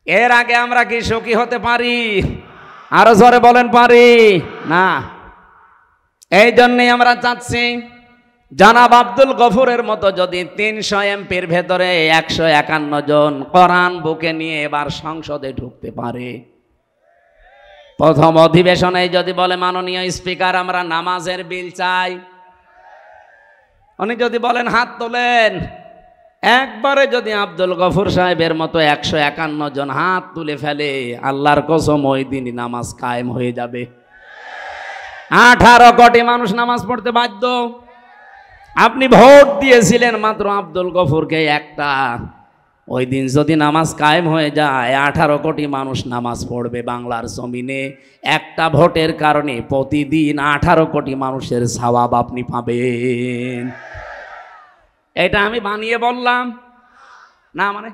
এর আগে আমরা কি সুখী হতে পারি? আরো জোরে বলেন পারি না। এই জন্যই আমরা চাচ্ছি জনাব আব্দুল গফুরের মতো যদি 300 এমপির ভেতরে 151 জন কোরআন বুকে নিয়ে এবার সংসদে ঢুকতে পারে। প্রথম অধিবেশনে যদি বলে মাননীয় স্পিকার আমরা নামাজের বিল চাই, উনি যদি বলেন হাত তোলেন, একবারে যদি আব্দুল গফুর সাহেবের মতো 151 জন হাত তুলে ফেলে, আল্লাহর কসম ওই দিনই নামাজ কায়েম হয়ে যাবে। 18 কোটি মানুষ নামাজ পড়তে বাধ্য। আপনি ভোট দিয়েছিলেন মাত্র আব্দুল গফুরকে একটা, ওই দিন যদি নামাজ কায়েম হয়ে যায় 18 কোটি মানুষ নামাজ পড়বে বাংলার জমিনে। একটা ভোটের কারণে প্রতিদিন 18 কোটি মানুষের সওয়াব আপনি পাবেন। এটা আমি বানিয়ে বললাম না, মানে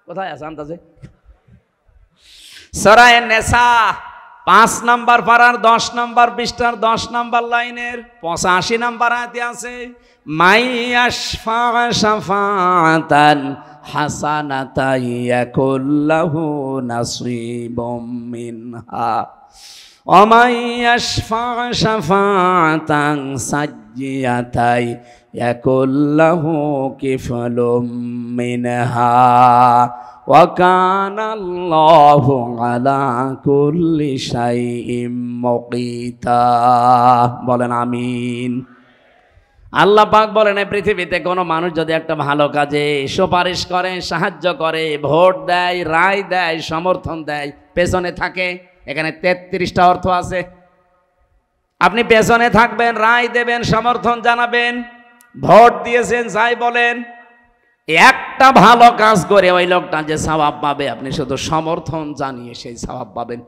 কোথায় আছে আন্দাজে? সূরা আন-নিসা 5 নম্বর পারার 10 নম্বর পৃষ্ঠার 10 নম্বর লাইনের 85 নম্বর আয়াতে আছে, মাইয়াশফা শাফাতান হাসানাতান ইয়াকুল্লাহু নাসীবুম মিনহা ওয়া মাইয়াশফা শাফাতান সাজ্জিয়াতান ইয়াকুল্লাহু কিফলুম মিনহা ওয়া কানাল্লাহু আলা কুল্লি শাইইন মুকিতা। বলেন আমিন। আল্লাহ পাক বলেন এই পৃথিবীতে কোনো মানুষ যদি একটা ভালো কাজে সুপারিশ করে, সাহায্য করে, ভোট দেয়, রায় দেয়, সমর্থন দেয়, পেছনে থাকে, এখানে 33টা অর্থ আছে। আপনি পেছনে থাকবেন, রায় দেবেন, সমর্থন জানাবেন, ভোট দিয়েছেন যাই বলেন, একটা ভালো কাজ করে ওই লোকটা যে সওয়াব পাবে, আপনি শুধু সমর্থন জানিয়ে সেই সওয়াব পাবেন।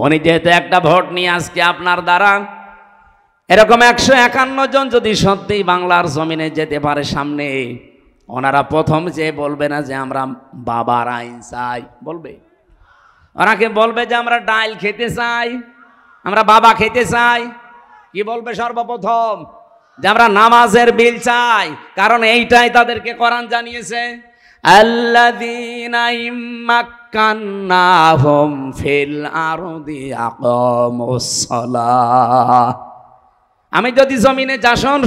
উনি যেহেতু একটা ভোট নিয়ে আজকে আপনার দ্বারা এরকম 151 জন যদি সত্যিই বাংলার জমিনে যেতে পারে সামনে, ওনারা প্রথম যে বলবে না যে আমরা বাবার আইন চাই, বলবে ওনাকে বলবে যে আমরা ডাল খেতে চাই, আমরা বাবা খেতে চাই। কি বলবে সর্বপ্রথম? যে আমরা নামাজের বিল চাই, কারণ এইটাই তাদেরকে কোরআন জানিয়েছে, আল্লাযীনা ইম্মাক্কান্নাহুম ফিল আরদি আকামুস সালাহ। আমি যদি জমিনে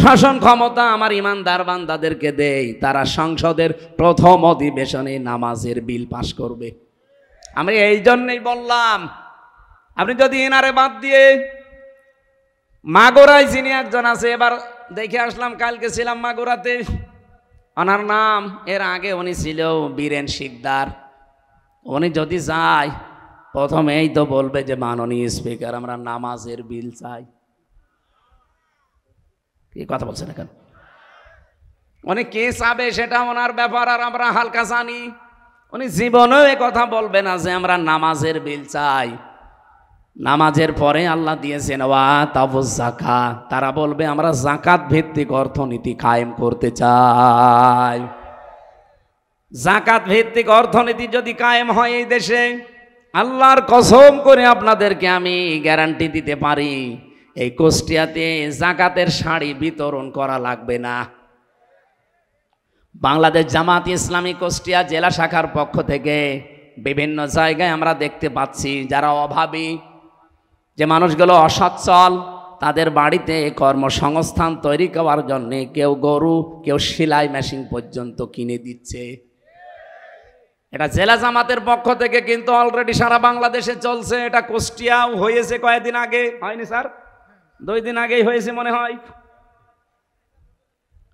শাসন ক্ষমতা আমার ইমানদার বান্দাদেরকে দেই, তারা সংসদের প্রথম অধিবেশনে নামাজের বিল পাশ করবে। আমি এই জন্যই বললাম, আপনি যদি এনারে বাদ দিয়ে মাগুরায় যিনি একজন আছে, এবার দেখে আসলাম, কালকে ছিলাম মাগুরাতে, ওনার নাম, এর আগে উনি ছিল বীরেন শিকদার। উনি যদি যায় প্রথমেই তো বলবে যে মাননীয় স্পিকার আমরা নামাজের বিল চাই। কি কথা বলছেন এখন? উনি কে চাবে সেটা ওনার ব্যাপার, আর আমরা হালকা জানি। উনি জীবনেও এ কথা বলবে না যে আমরা নামাজের বিল চাই। নামাজের পরে আল্লাহ দিয়েছেন ওয়া তাবুজ যাকাত, তারা বলবে আমরা যাকাত ভিত্তিক অর্থনীতি কায়েম করতে চাই। যাকাত ভিত্তিক অর্থনীতি যদি কায়েম হয় এই দেশে, আল্লাহর কসম করে আপনাদেরকে আমি গ্যারান্টি দিতে পারি, এই কুষ্টিয়াতে যাকাতের শাড়ি বিতরণ করা লাগবে না। বাংলাদেশ জামাত ইসলামী কুষ্টিয়া জেলা শাখার পক্ষ থেকে বিভিন্ন জায়গায় আমরা দেখতে পাচ্ছি যারা অভাবী, যে মানুষগুলো অসচ্ছল, তাদের বাড়িতে কর্মসংস্থান তৈরি করার জন্য কেউ গরু, কেউ সেলাই মেশিন পর্যন্ত কিনে দিচ্ছে। এটা জেলা জামাতের পক্ষ থেকে কিন্তু অলরেডি সারা বাংলাদেশে চলছে। এটা কুষ্টিয়াও হয়েছে কয়েকদিন আগে, হয়নি স্যার? 2 দিন আগেই হয়েছে মনে হয়।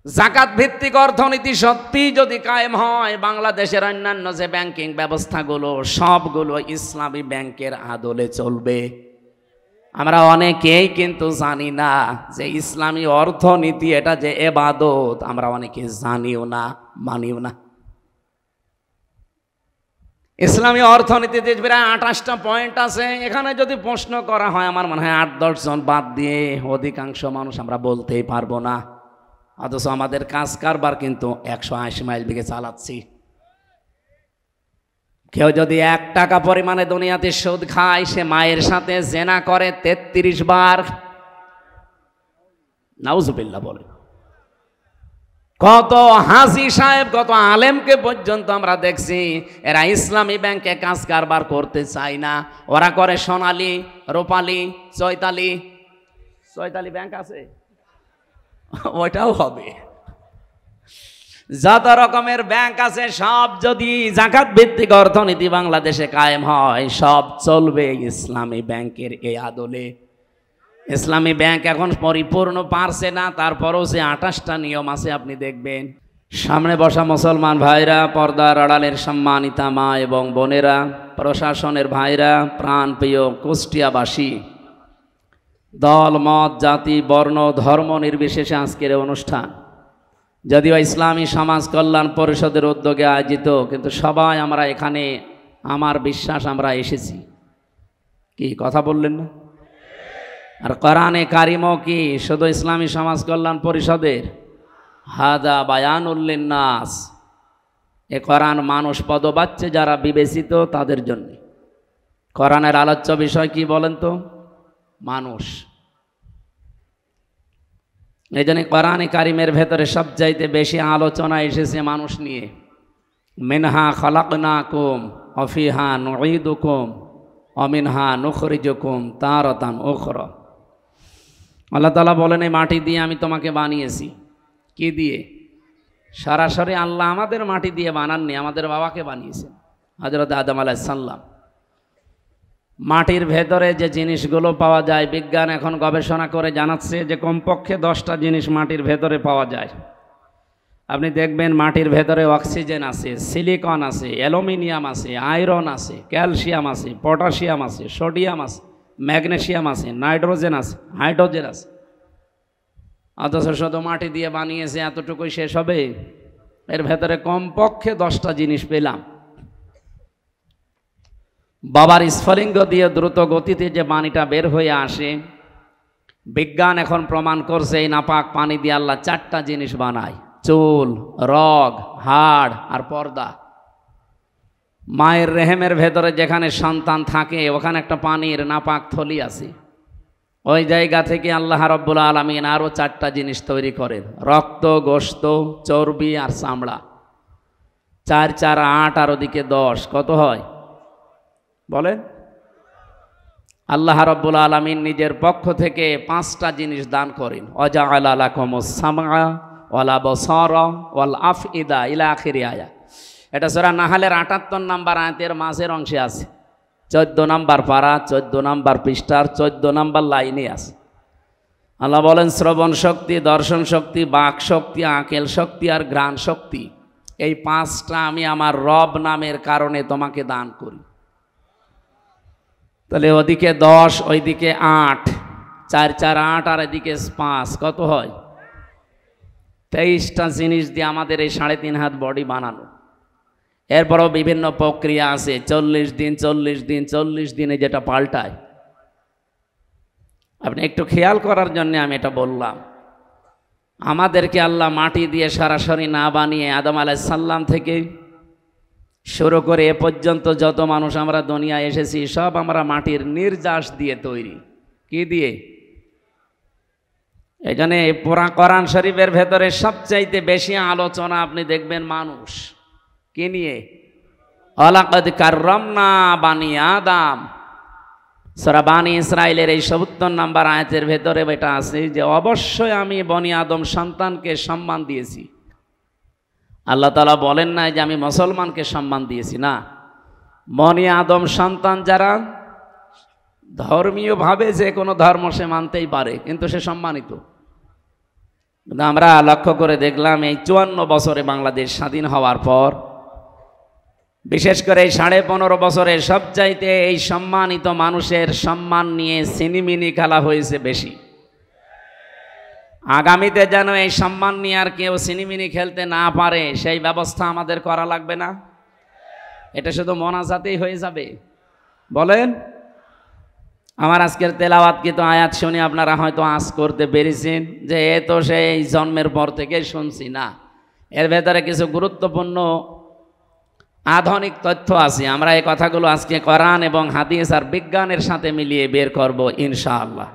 যাকাত ভিত্তিক অর্থনীতি সত্যি যদি কায়েম হয়, বাংলাদেশের অন্যান্য যে ব্যাংকিং ব্যবস্থাগুলো সবগুলো ইসলামী ব্যাংকের আদলে চলবে। আমরা অনেকেই কিন্তু জানি না যে ইসলামী অর্থনীতি এটা যে ইবাদত, আমরা অনেকে জানিও না, মানিও না। ইসলামী অর্থনীতিতে প্রায় 28টা পয়েন্ট আছে। এখানে যদি প্রশ্ন করা হয়, আমার মনে হয় 8-10 জন বাদ দিয়ে অধিকাংশ মানুষ আমরা বলতেই পারবো না। অথচ আমাদের কাজ কারবার কিন্তু 180 মাইল বেগে চালাচ্ছি। কেউ যদি 1 টাকা পরিমাণে দুনিয়াতে সুদ খায়, সে মায়ের সাথে জেনা করে 33 বার। নাউজুবিল্লাহ বলে। কত হাজি সাহেব, কত আলেমকে পর্যন্ত আমরা দেখছি এরা ইসলামী ব্যাংকে কাজ কারবার করতে চায় না। ওরা করে সোনালী, রূপালী, চৈতালি। চৈতালি ব্যাংক আছে, ওইটাও হবে। যত রকমের ব্যাংক আছে সব যদি জাকাত ভিত্তিক অর্থনীতি বাংলাদেশে কায়েম হয়, সব চলবে ইসলামী ব্যাংকের এই আদলে। ইসলামী ব্যাংক এখন পরিপূর্ণ পারছে না, তারপরেও যে 28টা নিয়ম আছে আপনি দেখবেন। সামনে বসা মুসলমান ভাইরা, পর্দার আড়ালের সম্মানিতা মা এবং বোনেরা, প্রশাসনের ভাইরা, প্রাণপ্রিয় কুষ্টিয়াবাসী, দল মত জাতি বর্ণ ধর্ম নির্বিশেষে আজকের অনুষ্ঠান যদিও ইসলামী সমাজ কল্যাণ পরিষদের উদ্যোগে আয়োজিত, কিন্তু সবাই আমরা এখানে, আমার বিশ্বাস আমরা এসেছি। কি কথা বললেন না? আর কোরআনে কারিমও কি শুধু ইসলামী সমাজ কল্যাণ পরিষদের? হাদা বায়ানুল লিন্নাস, এ কোরআন মানুষ পদবাচ্চে যারা বিবেচিত তাদের জন্য। কোরআনের আলোচ্য বিষয় কি বলেন তো? মানুষ। এই জন্য কোরআনে কারিমের ভেতরে সবচাইতে বেশি আলোচনা এসেছে মানুষ নিয়ে। মিনহা খালাকনাকুম ওয়া ফিহা নুঈদুকুম ওয়া মিনহা নুখরিজুকুম তারাতান উখরা। আল্লাহ তাআলা বলেন, এই মাটি দিয়ে আমি তোমাকে বানিয়েছি। কি দিয়ে? সরাসরি আল্লাহ আমাদের মাটি দিয়ে বানাননি, আমাদের বাবাকে বানিয়েছেন, হযরত আদম আলাইহিস সালাম। মাটির ভেতরে যে জিনিসগুলো পাওয়া যায়, বিজ্ঞান এখন গবেষণা করে জানাচ্ছে যে কমপক্ষে 10টা জিনিস মাটির ভেতরে পাওয়া যায়। আপনি দেখবেন মাটির ভেতরে অক্সিজেন আছে, সিলিকন আছে, অ্যালুমিনিয়াম আছে, আয়রন আছে, ক্যালসিয়াম আছে, পটাশিয়াম আছে, সোডিয়াম আছে, ম্যাগনেসিয়াম আছে, নাইট্রোজেন আছে, হাইড্রোজেন আছে। অথচ শুধু মাটি দিয়ে বানিয়েছে, এতটুকুই শেষ হবে? এর ভেতরে কমপক্ষে 10টা জিনিস পেলাম। বাবার স্ফলিঙ্গ দিয়ে দ্রুত গতিতে যে পানিটা বের হয়ে আসে, বিজ্ঞান এখন প্রমাণ করছে এই নাপাক পানি দিয়ে আল্লাহ 4টা জিনিস বানায়: চুল, রগ, হাড় আর পর্দা। মায়ের রেহেমের ভেতরে যেখানে সন্তান থাকে ওখানে একটা পানির নাপাক থলি আছে, ওই জায়গা থেকে আল্লাহ রাব্বুল আলামিন আরও 4টা জিনিস তৈরি করেন: রক্ত, গোশত, চর্বি আর চামড়া। 4 4 8 আর ওদিকে 10, কত হয় বলেন? আল্লাহ রাব্বুল আলামিন নিজের পক্ষ থেকে 5টা জিনিস দান করেন: ওয়াজআলা লাকুমুস সামআ ওয়াল আবসারা ওয়াল আফইদা ইলা আখিরি আয়া। এটা সূরা নাহলের 78 নম্বর আয়াতের মাঝের অংশে আছে। 14 নম্বর পারা, 14 নম্বর পৃষ্ঠার 14 নম্বর লাইনে আছে। আল্লাহ বলেন, শ্রবণ শক্তি, দর্শন শক্তি, বাক শক্তি, আকেল শক্তি আর ঘ্রাণ শক্তি, এই 5টা আমি আমার রব নামের কারণে তোমাকে দান করি। তাহলে ওদিকে 10, ওইদিকে 8, 4 4 8 আর এদিকে 5, কত হয়? 23টা জিনিস দিয়ে আমাদের এই 3.5 হাত বডি বানানো। এরপরও বিভিন্ন প্রক্রিয়া আছে, 40 দিন 40 দিন 40 দিনে যেটা পাল্টায়। আপনি একটু খেয়াল করার জন্য আমি এটা বললাম। আমাদেরকে আল্লাহ মাটি দিয়ে সরাসরি না বানিয়ে আদম আলাইহিস সালাম থেকে শুরু করে এ পর্যন্ত যত মানুষ আমরা দুনিয়ায় এসেছি সব আমরা মাটির নির্যাস দিয়ে তৈরি। কি দিয়ে? এই জন্য পুরা কোরআন শরীফের ভেতরে সবচাইতে বেশি আলোচনা আপনি দেখবেন মানুষ। কি নিয়ে? ওয়ালাকাদ কাররামনা বানি আদম। সূরা বানি ইসরাইলের এই ৭০ নম্বর আয়াতের ভেতরে এটা আছে যে অবশ্যই আমি বনি আদম সন্তানকে সম্মান দিয়েছি। আল্লাহ তাআলা বলেন না যে আমি মুসলমানকে সম্মান দিয়েছি, না, বনি আদম সন্তান যারা ধর্মীয়ভাবে যে কোনো ধর্ম সে মানতেই পারে, কিন্তু সে সম্মানিত। আমরা লক্ষ্য করে দেখলাম এই 54 বছরে বাংলাদেশ স্বাধীন হওয়ার পর, বিশেষ করে এই 15.5 বছরে সবচাইতে এই সম্মানিত মানুষের সম্মান নিয়ে সিনিমিনি খেলা হয়েছে বেশি। আগামীতে যেন এই সম্মান নিয়ে আর কেউ সিনিমিনি খেলতে না পারে সেই ব্যবস্থা আমাদের করা লাগবে না? এটা শুধু মোনাজাতেই হয়ে যাবে? বলেন। আমার আজকের তেলাওয়াতকৃত আয়াত শুনে আপনারা হয়তো আঁচ করতে পেরেছেন যে এ তো সেই জন্মের পর থেকে শুনছি না। এর ভেতরে কিছু গুরুত্বপূর্ণ আধুনিক তথ্য আছে। আমরা এই কথাগুলো আজকে কোরআন এবং হাদিস আর বিজ্ঞানের সাথে মিলিয়ে বের করব ইনশাআল্লাহ।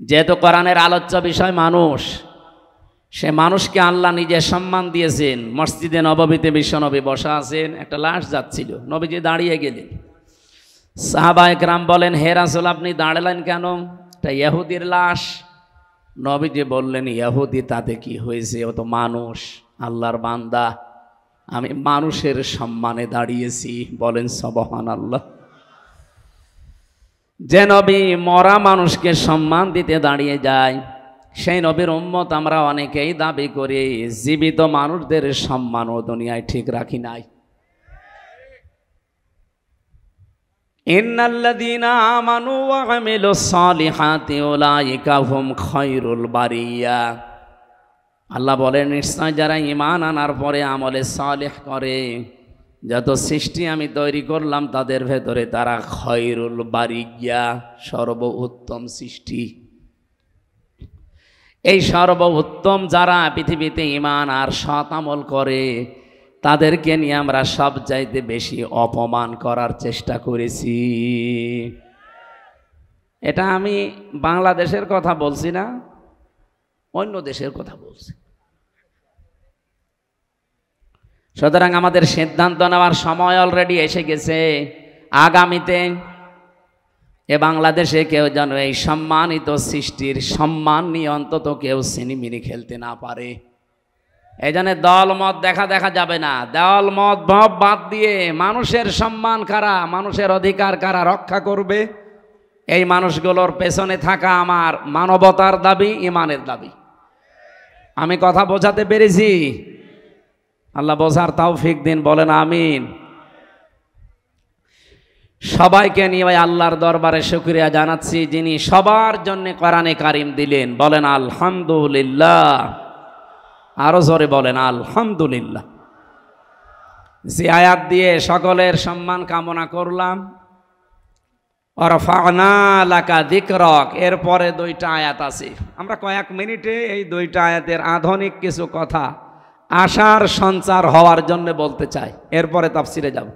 যেহেতু কোরআনের আলোচ্য বিষয় মানুষ, সে মানুষকে আল্লাহ নিজে সম্মান দিয়েছেন। মসজিদে নববীতে বিশ্বনবী বসা আছেন, একটা লাশ যাচ্ছিল, নবীজি দাঁড়িয়ে গেলেন। সাহাবায়ে কেরাম বলেন, হে রাসূল আপনি দাঁড়ালেন কেন? এটা ইহুদির লাশ। নবীজি বললেন, ইহুদি তাতে কি হয়েছে, ও তো মানুষ, আল্লাহর বান্দা, আমি মানুষের সম্মানে দাঁড়িয়েছি। বলেন সুবহানাল্লাহ। যে নবী মরা মানুষকে সম্মান দিতে দাঁড়িয়ে যায়, সেই নবীর উম্মত আমরা অনেকেই দাবি করি জীবিত মানুষদের সম্মান ও দুনিয়ায় ঠিক রাখি নাই। ইন্নাল্লাযীনা আমানু ওয়া আমিলুস সালিহাতি উলাইকা হুম খায়রুল বারিয়া। আল্লাহ বলেন, নিশ্চয় যারা ঈমান আনার পরে আমলে সালেহ করে, যত সৃষ্টি আমি তৈরি করলাম তাদের ভেতরে তারা খায়রুল বারিয়া, সর্বোত্তম সৃষ্টি। এই সর্বোত্তম যারা পৃথিবীতে ঈমান আর সৎ আমল করে, তাদেরকে নিয়ে আমরা সব চাইতে বেশি অপমান করার চেষ্টা করেছি। এটা আমি বাংলাদেশের কথা বলছি না, অন্য দেশের কথা বলছি। সুতরাং আমাদের সিদ্ধান্ত নেওয়ার সময় অলরেডি এসে গেছে। আগামীতে এ বাংলাদেশে কেউ যেন এই সম্মানিত সৃষ্টির সম্মান নিয়ে অন্তত কেউ সিনিমিনি খেলতে না পারে। এই জন্য দল মত দেখা যাবে না। দল মত ভাব বাদ দিয়ে মানুষের সম্মান কারা, মানুষের অধিকার কারা রক্ষা করবে, এই মানুষগুলোর পেছনে থাকা আমার মানবতার দাবি, ইমানের দাবি। আমি কথা বোঝাতে পেরেছি? আল্লাহ বোঝার তৌফিক দিন, বলেন আমিন। সবাইকে নিয়ে ভাই আল্লাহর দরবারে শুকরিয়া জানাচ্ছি, যিনি সবার জন্য কোরআনে কারিম দিলেন। বলেন আলহামদুলিল্লাহ। আরো জোরে বলেন আলহামদুলিল্লাহ। যে আয়াত দিয়ে সকলের সম্মান কামনা করলাম, ওয়ারফা'না লাকা যিকরাক, এরপরে দুইটা আয়াত আছে। আমরা কয়েক মিনিটে এই দুইটা আয়াতের আধুনিক কিছু কথা আশার সঞ্চার হওয়ার জন্য বলতে চাই, এরপরে তাফসিরে যাব।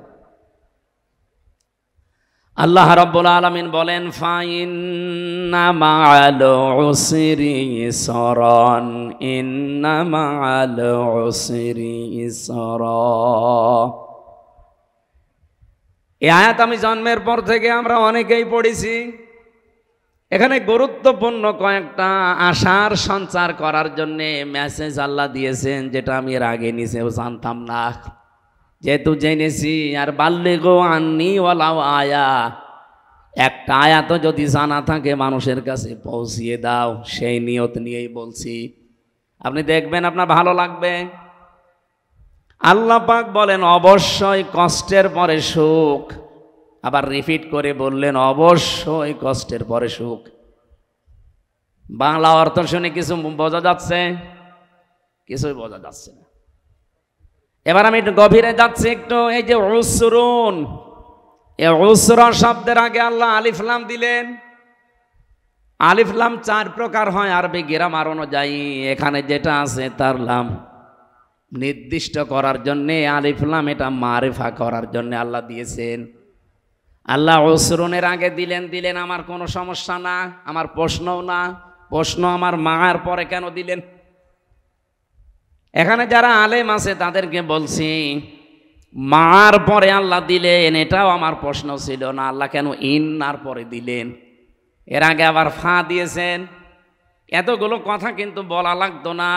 আল্লাহ রাব্বুল আলামিন বলেন, ফাইন্না মা'আল উসরি ইসরান, ইন্না মা'আল উসরি ইসরা। এই আয়াত আমি জন্মের পর থেকে আমরা অনেকেই পড়েছি। এখানে গুরুত্বপূর্ণ কয়েকটা আশার সঞ্চার করার জন্যে মেসেজ আল্লাহ দিয়েছেন, যেটা আমি এর আগে নিজেও জানতাম না। যেহেতু জেনেছি, আর বাল্লিগু আন্নি ওয়ালাউ আয়া, একটা আয়াত যদি জানা থাকে মানুষের কাছে পৌঁছিয়ে দাও, সেই নিয়ত নিয়েই বলছি। আপনি দেখবেন আপনার ভালো লাগবে। আল্লাহ পাক বলেন, অবশ্যই কষ্টের পরে সুখ। আবার রিপিট করে বললেন, অবশ্যই কষ্টের পরে সুখ। বাংলা অর্থ শুনে কিছু বোঝা যাচ্ছে? কিছুই বোঝা যাচ্ছে না। এবার আমি একটু গভীরে যাচ্ছি একটু। এই যে উসরুন, এই উসরা শব্দের আগে আল্লাহ আলিফ লাম দিলেন। আলিফ লাম 4 প্রকার হয় আরবি গ্রামার অনুযায়ী। এখানে যেটা আছে তার লাম নির্দিষ্ট করার জন্যে, আলিফ লাম এটা মারিফা করার জন্য আল্লাহ দিয়েছেন। আল্লাহ উসরুনের আগে দিলেন আমার কোনো সমস্যা না, আমার প্রশ্নও না। প্রশ্ন আমার মার পরে কেন দিলেন? এখানে যারা আলেম আছে তাদেরকে বলছি, মার পরে আল্লাহ দিলেন, এটাও আমার প্রশ্ন ছিল না। আল্লাহ কেন ইন্নার পরে দিলেন? এর আগে আবার ফা দিয়েছেন। এতগুলো কথা কিন্তু বলা লাগতো না।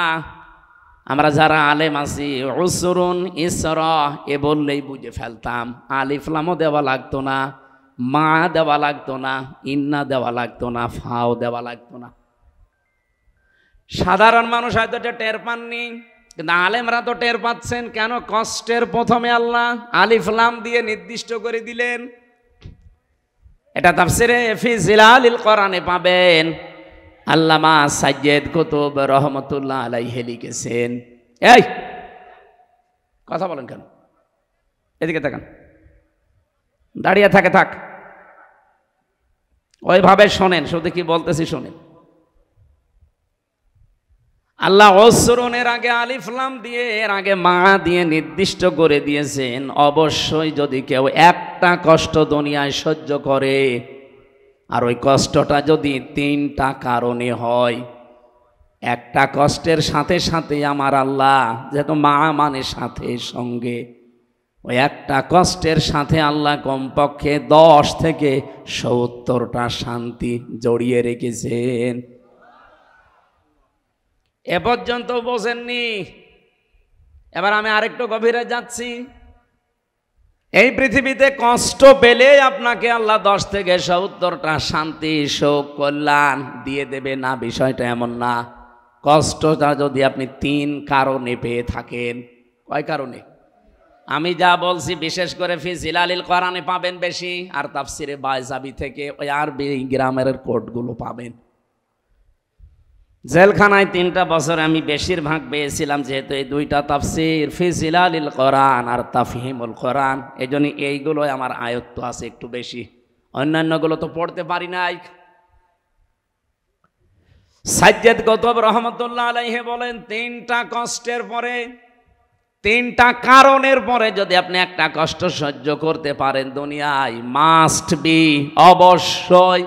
আমরা যারা আলেম আছি, উসরুন ইসরা এ বললেই বুঝে ফেলতাম। আলিফ লামও দেওয়া লাগতো না, মা দেওয়া লাগতো না, ইন্না দেওয়া লাগতো না, ফাও দেওয়া লাগতো না। সাধারণ মানুষ হয়তো এটা টের পাননি, কিন্তু আলেমরা তো টের পাচ্ছেন। কেন কষ্টের প্রথমে আল্লাহ আলিফ লাম দিয়ে নির্দিষ্ট করে দিলেন? এটা তাফসিরে ফি জিলালিল কোরআনে পাবেন। আল্লামা সাইয়্যিদ কুতুব রহমাতুল্লাহ আলাইহি লিখেছেন। এই কথা বলেন কেন? এদিকে তাকান। দাঁড়িয়ে থাক, ওইভাবে শোনেন, শুধু কি বলতেছি শোনেন। আল্লাহ উসরুনের আগে আলিফ লাম দিয়ে, এর আগে মা দিয়ে নির্দিষ্ট করে দিয়েছেন, অবশ্যই যদি কেউ একটা কষ্ট দুনিয়ায় সহ্য করে, আর ওই কষ্টটা যদি 3টা কারণে হয়, একটা কষ্টের সাথে সাথে আমার আল্লাহ, যেহেতু মা মানে সাথে সঙ্গে, ওই একটা কষ্টের সাথে আল্লাহ কমপক্ষে 10 থেকে 70টা শান্তি জড়িয়ে রেখেছেন। এ পর্যন্ত বোঝেননি? এবার আমি আরেকটু গভীরে যাচ্ছি। এই পৃথিবীতে কষ্ট পেলে আপনাকে আল্লাহ 10 থেকে 70টা শান্তি, সুখ, কল্যাণ দিয়ে দেবে না, বিষয়টা এমন না। কষ্টটা যদি আপনি 3 কারণে পেয়ে থাকেন। কয় কারণে? আমি যা বলছি বিশেষ করে ফি জিলালিল কোরআনে পাবেন বেশি, আর তাফসিরে বাইজাবি থেকে ওই আরবি গ্রামের কোডগুলো পাবেন। জেলখানায় 3টা বছর আমি বেশিরভাগ পেয়েছিলাম, যেহেতু এই 2টা তাফসির, ফি জিলালিল কোরআন আর তাফহিমুল কোরআন, এই জন্য এইগুলো আমার আয়ত্ত আছে একটু বেশি, অন্যান্যগুলো তো পড়তে পারি নাই। সাজ্জাদ কুতুব রহমতুল্লাহ আলাইহি বলেন, 3টা কষ্টের পরে, 3টা কারণের পরে যদি আপনি একটা কষ্ট সহ্য করতে পারেন দুনিয়ায়, মাস্ট বি, অবশ্যই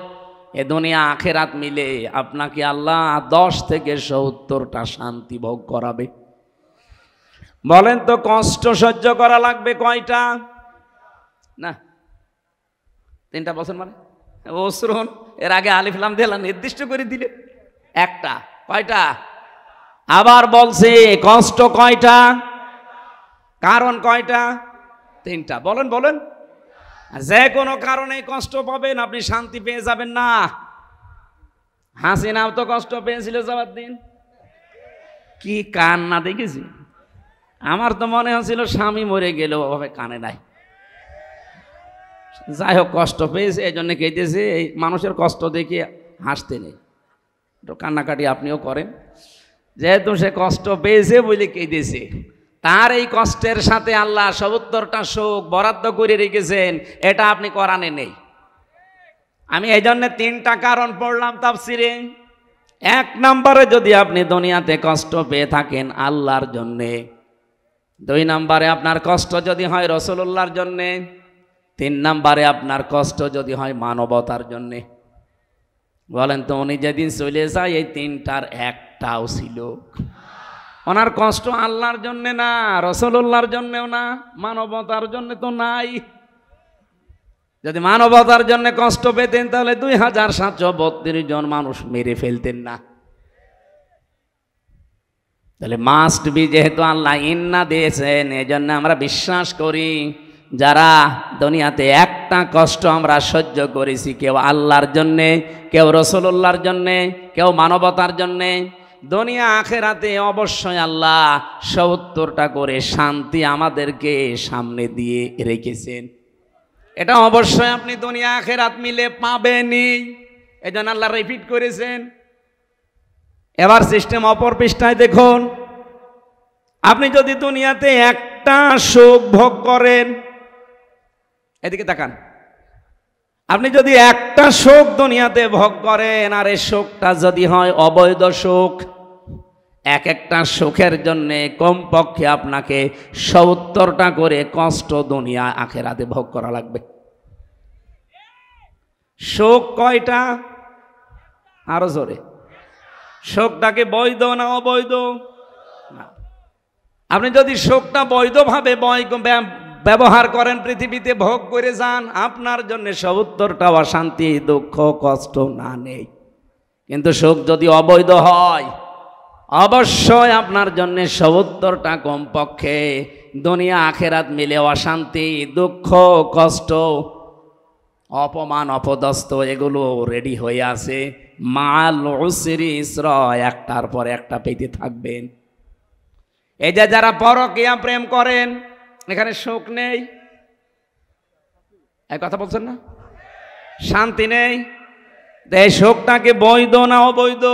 এ দুনিয়া আখেরাত মিলে আপনাকে আল্লাহ 10 থেকে 70টা শান্তি ভোগ করাবে। বলেন তো কষ্ট সহ্য করা লাগবে কয়টা? না 3টা বছর মানে বছরুন, এর আগে আলিফ লাম দিয়ে নির্দিষ্ট করে দিলে একটা। কয়টা? আবার বলছে কষ্ট কয়টা, কারণ কয়টা? 3টা। বলেন বলেন। যে কোনো কারণে কষ্ট পাবেন, আপনি শান্তি পেয়ে যাবেন না। হাসিনাও তো কষ্ট পেয়েছিল যাওয়ার দিন, কি কান্না দেখেছি। আমার তো মনে হচ্ছিল স্বামী মরে গেল, ওভাবে কানে নাই। যাই হোক, কষ্ট পেয়েছে এই জন্য কেঁদেছে। এই মানুষের কষ্ট দেখে হাসতে নেই, একটু কান্নাকাটি আপনিও করেন। যেহেতু সে কষ্ট পেয়েছে বলে কেঁদেছে, তার এই কষ্টের সাথে আল্লাহ 70টা সুখ বরাদ্দ করে রেখেছেন, এটা আপনি কোরআনে নেই। আমি এই জন্য 3টা কারণ পড়লাম তাফসিরে। 1 নম্বরে যদি আপনি দুনিয়াতে কষ্ট পেয়ে থাকেন আল্লাহর জন্যে, 2 নম্বরে আপনার কষ্ট যদি হয় রাসূলুল্লাহর জন্যে, 3 নম্বরে আপনার কষ্ট যদি হয় মানবতার জন্যে। বলেন তো, উনি যেদিন চলে যায় এই 3টার একটাও ছিল। ওনার কষ্ট আল্লাহর জন্যে না, রাসূলুল্লাহর জন্যেও না, মানবতার জন্য তো নাই। যদি মানবতার জন্য কষ্ট পেতেন তাহলে 2732 জন মানুষ মেরে ফেলতেন না। তাহলে মাস্ট বি, যেহেতু আল্লাহ ইন্না দিয়েছেন, এই জন্য আমরা বিশ্বাস করি যারা দুনিয়াতে একটা কষ্ট আমরা সহ্য করেছি, কেউ আল্লাহর জন্যে, কেউ রাসূলুল্লাহর জন্যে, কেউ মানবতার জন্যে, দুনিয়া আখেরাতে অবশ্যই আল্লাহ 70টা করে শান্তি আমাদেরকে সামনে দিয়ে রেখেছেন। এটা অবশ্যই আপনি দুনিয়া আখেরাত মিলে পাবেনই, এই জন্য আল্লাহ রিপিট করেছেন। এবার সিস্টেম অপর পৃষ্ঠায় দেখুন। আপনি যদি দুনিয়াতে একটা সুখ ভোগ করেন, এদিকে তাকান, আপনি যদি একটা সুখ দুনিয়াতে ভোগ করেন, আর এই সুখটা যদি হয় অবৈধ সুখ, এক একটা সুখের জন্য কমপক্ষে আপনাকে 70টা করে কষ্ট দুনিয়া আখেরাতে ভোগ করা লাগবে। সুখ কয়টা? আরো জোরে। সুখটাকে বৈধ না অবৈধ? আপনি যদি সুখটা বৈধভাবে ব্যবহার করেন, পৃথিবীতে ভোগ করে যান, আপনার জন্য 70টা অশান্তি, দুঃখ, কষ্ট না নেই। কিন্তু সুখ যদি অবৈধ হয়, অবশ্যই আপনার জন্য 70টা কমপক্ষে দুনিয়া আখেরাত মিলে অশান্তি, দুঃখ, কষ্ট, অপমান, অপদস্থ এগুলো রেডি হয়ে আছে। মাল উসরি ইসরা, একটার পর একটা পেতে থাকবেন। এই যে যারা পরকীয়া প্রেম করেন, এখানে সুখ নেই, এই কথা বলছেন না? শান্তি নেই। এই সুখটাকে বৈধ না অবৈধ?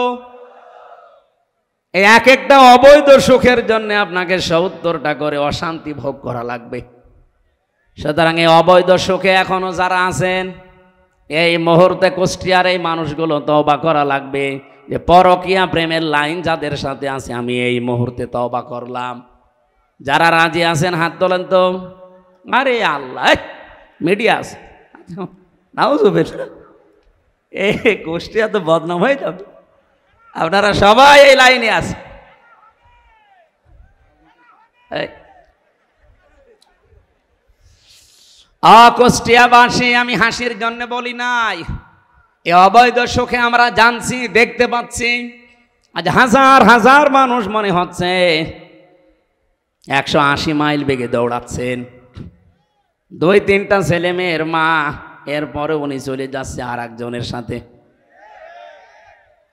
এই এক একটা অবৈধ সুখের জন্য আপনাকে 70টা করে অশান্তি ভোগ করা লাগবে। সুতরাং এই অবৈধ সুখে এখনো যারা আছেন, এই মুহূর্তে কুষ্টিয়ার এই মানুষগুলো তওবা করা লাগবে যে পরকীয়া প্রেমের লাইন যাদের সাথে আছে, আমি এই মুহূর্তে তওবা করলাম। যারা রাজি আছেন হাত তোলেন তো। আরে আল্লাহ, মিডিয়া আছে, নাউজুবিল্লাহ, এই কুষ্টিয়া তো বদনাম হয়ে যাবে। আপনারা সবাই এই লাইনে আছে। কুষ্টিয়াবাসী, আমি হাসির জন্য বলি নাই, এ অবৈধ সুখে আমরা জানছি, দেখতে পাচ্ছি। আজ হাজার হাজার মানুষ মনে হচ্ছে 180 মাইল বেগে দৌড়াচ্ছেন, 2-3টা ছেলে মেয়ের মা, এরপরে উনি চলে যাচ্ছে আর একজনের সাথে।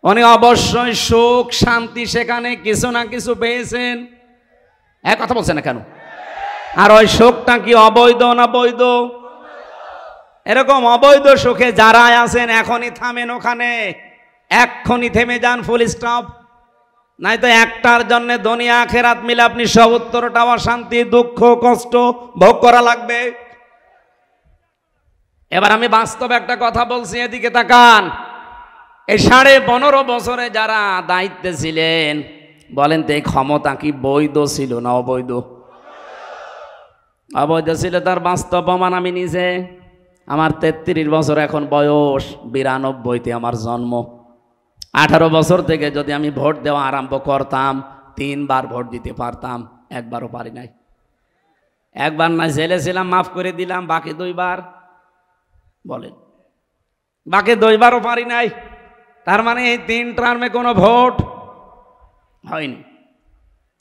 উনি অবশ্যই সুখ শান্তি সেখানে কিছু না কিছু পেয়েছেন। এক কথা বলছেন না কেন? আর ওই সুখটা কি অবৈধ না বৈধ? এরকম অবৈধ সুখে যারা আছেন এখনই থামেন ওখানে, এক্ষুনি থেমে যান, ফুল স্টপ। নাই তো একটার জন্য দুনিয়া আখিরাত মিলে আপনি 70টা অশান্তি দুঃখ কষ্ট ভোগ করা লাগবে। এবার আমি বাস্তব একটা কথা বলছি, এদিকে তাকান। এই 15.5 বছরে যারা দায়িত্বে ছিলেন, বলেন তো এই ক্ষমতা কি বৈধ ছিল না অবৈধ? অবৈধ ছিল, তার বাস্তব প্রমাণ আমি নিজে। আমার 33 বছর এখন বয়স, 92-তে আমার জন্ম। 18 বছর থেকে যদি আমি ভোট দেওয়া আরম্ভ করতাম, 3 বার ভোট দিতে পারতাম, একবারও পারি নাই। একবার না জেলে ছিলাম, মাফ করে দিলাম, বাকি 2 বার, বলেন বাকি 2 বারও পারি নাই। তার মানে এই 3 টার্মে কোনো ভোট হয়নি।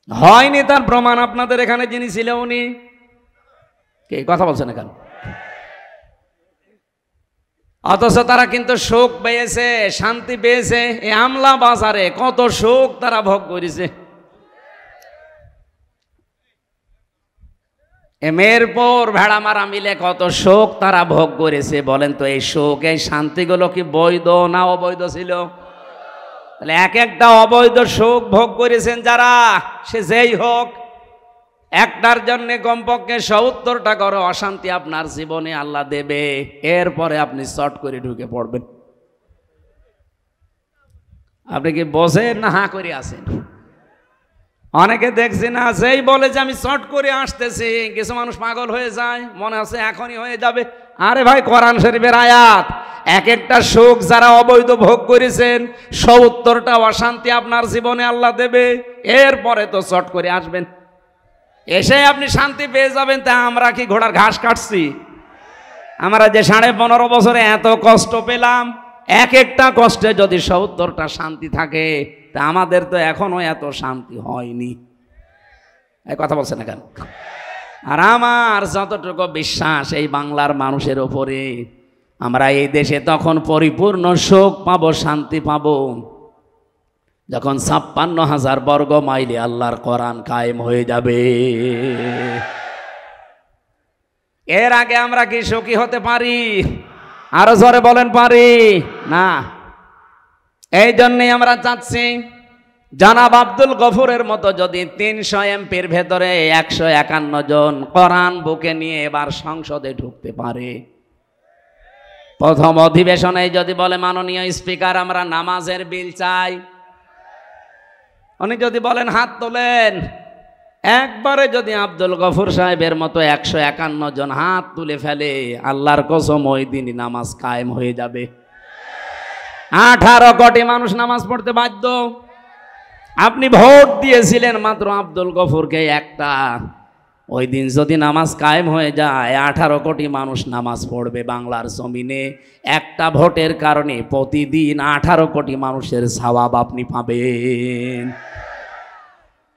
হয়নি তার প্রমাণ আপনাদের এখানে যিনি ছিল উনি কে? কথা বলছেন না কেন? অথচ তারা কিন্তু সুখ পেয়েছে, শান্তি পেয়েছে। এই আমলা বাজারে কত সুখ তারা ভোগ করেছে। মেহেরপুর ভেড়া মারা মিলে কত সুখ তারা ভোগ করেছে। বলেন তো এই সুখ এই শান্তিগুলো কি বৈধ না অবৈধ ছিল? তাহলে এক একটা অবৈধ সুখ ভোগ করেছেন যারা, সে যেই হোক, একটার জন্য কমপক্ষে 70টা করে অশান্তি আপনার জীবনে আল্লাহ দেবে। এরপরে আপনি চট করে ঢুকে পড়বেন। আপনি কি বোঝেন না হা করে আছেন? অনেকে দেখছি না, যেই বলে যে আমি চট করে আসতেছি, কিছু মানুষ পাগল হয়ে যায়, মনে আছে এখনই হয়ে যাবে। আরে ভাই, কোরআন শরীফের আয়াত, এক একটা সুখ যারা অবৈধ ভোগ করেছেন, 70টা অশান্তি আপনার জীবনে আল্লাহ দেবে। এরপরে তো চট করে আসবেন, এসে আপনি শান্তি পেয়ে যাবেন। তা আমরা কি ঘোড়ার ঘাস কাটছি? আমরা যে 15.5 বছরে এত কষ্ট পেলাম, এক একটা কষ্টে যদি 70টা শান্তি থাকে, তা আমাদের তো এখনো এত শান্তি হয়নি। এই কথা বলছে না কেন? আর আমার যতটুকু বিশ্বাস এই বাংলার মানুষের ওপরে, আমরা এই দেশে তখন পরিপূর্ণ সুখ পাবো, শান্তি পাবো, যখন 56,000 বর্গ মাইলে আল্লাহর কোরআন কায়েম হয়ে যাবে। এর আগে আমরা কি সুখী হতে পারি? আরো জোরে বলেন, পারি না। এই জন্যই আমরা চাচ্ছি জনাব আব্দুল গফুরের মতো যদি 300 এমপির ভেতরে 151 জন কোরআন বুকে নিয়ে এবার সংসদে ঢুকতে পারে। প্রথম অধিবেশনে যদি বলে, মাননীয় স্পিকার আমরা নামাজের বিল চাই, উনি যদি বলেন হাত তোলেন, একবারে যদি আব্দুল গফুর সাহেবের মতো 151 জন হাত তুলে ফেলে, আল্লাহর কসম ওই দিনই নামাজ কায়েম হয়ে যাবে। 18 কোটি মানুষ নামাজ পড়তে বাধ্য। আপনি ভোট দিয়েছিলেন মাত্র আব্দুল গফুরকে একটা, ওই দিন যদি নামাজ কায়েম হয়ে যায়, 18 কোটি মানুষ নামাজ পড়বে বাংলার জমিনে। একটা ভোটের কারণে প্রতিদিন 18 কোটি মানুষের সওয়াব আপনি পাবেন।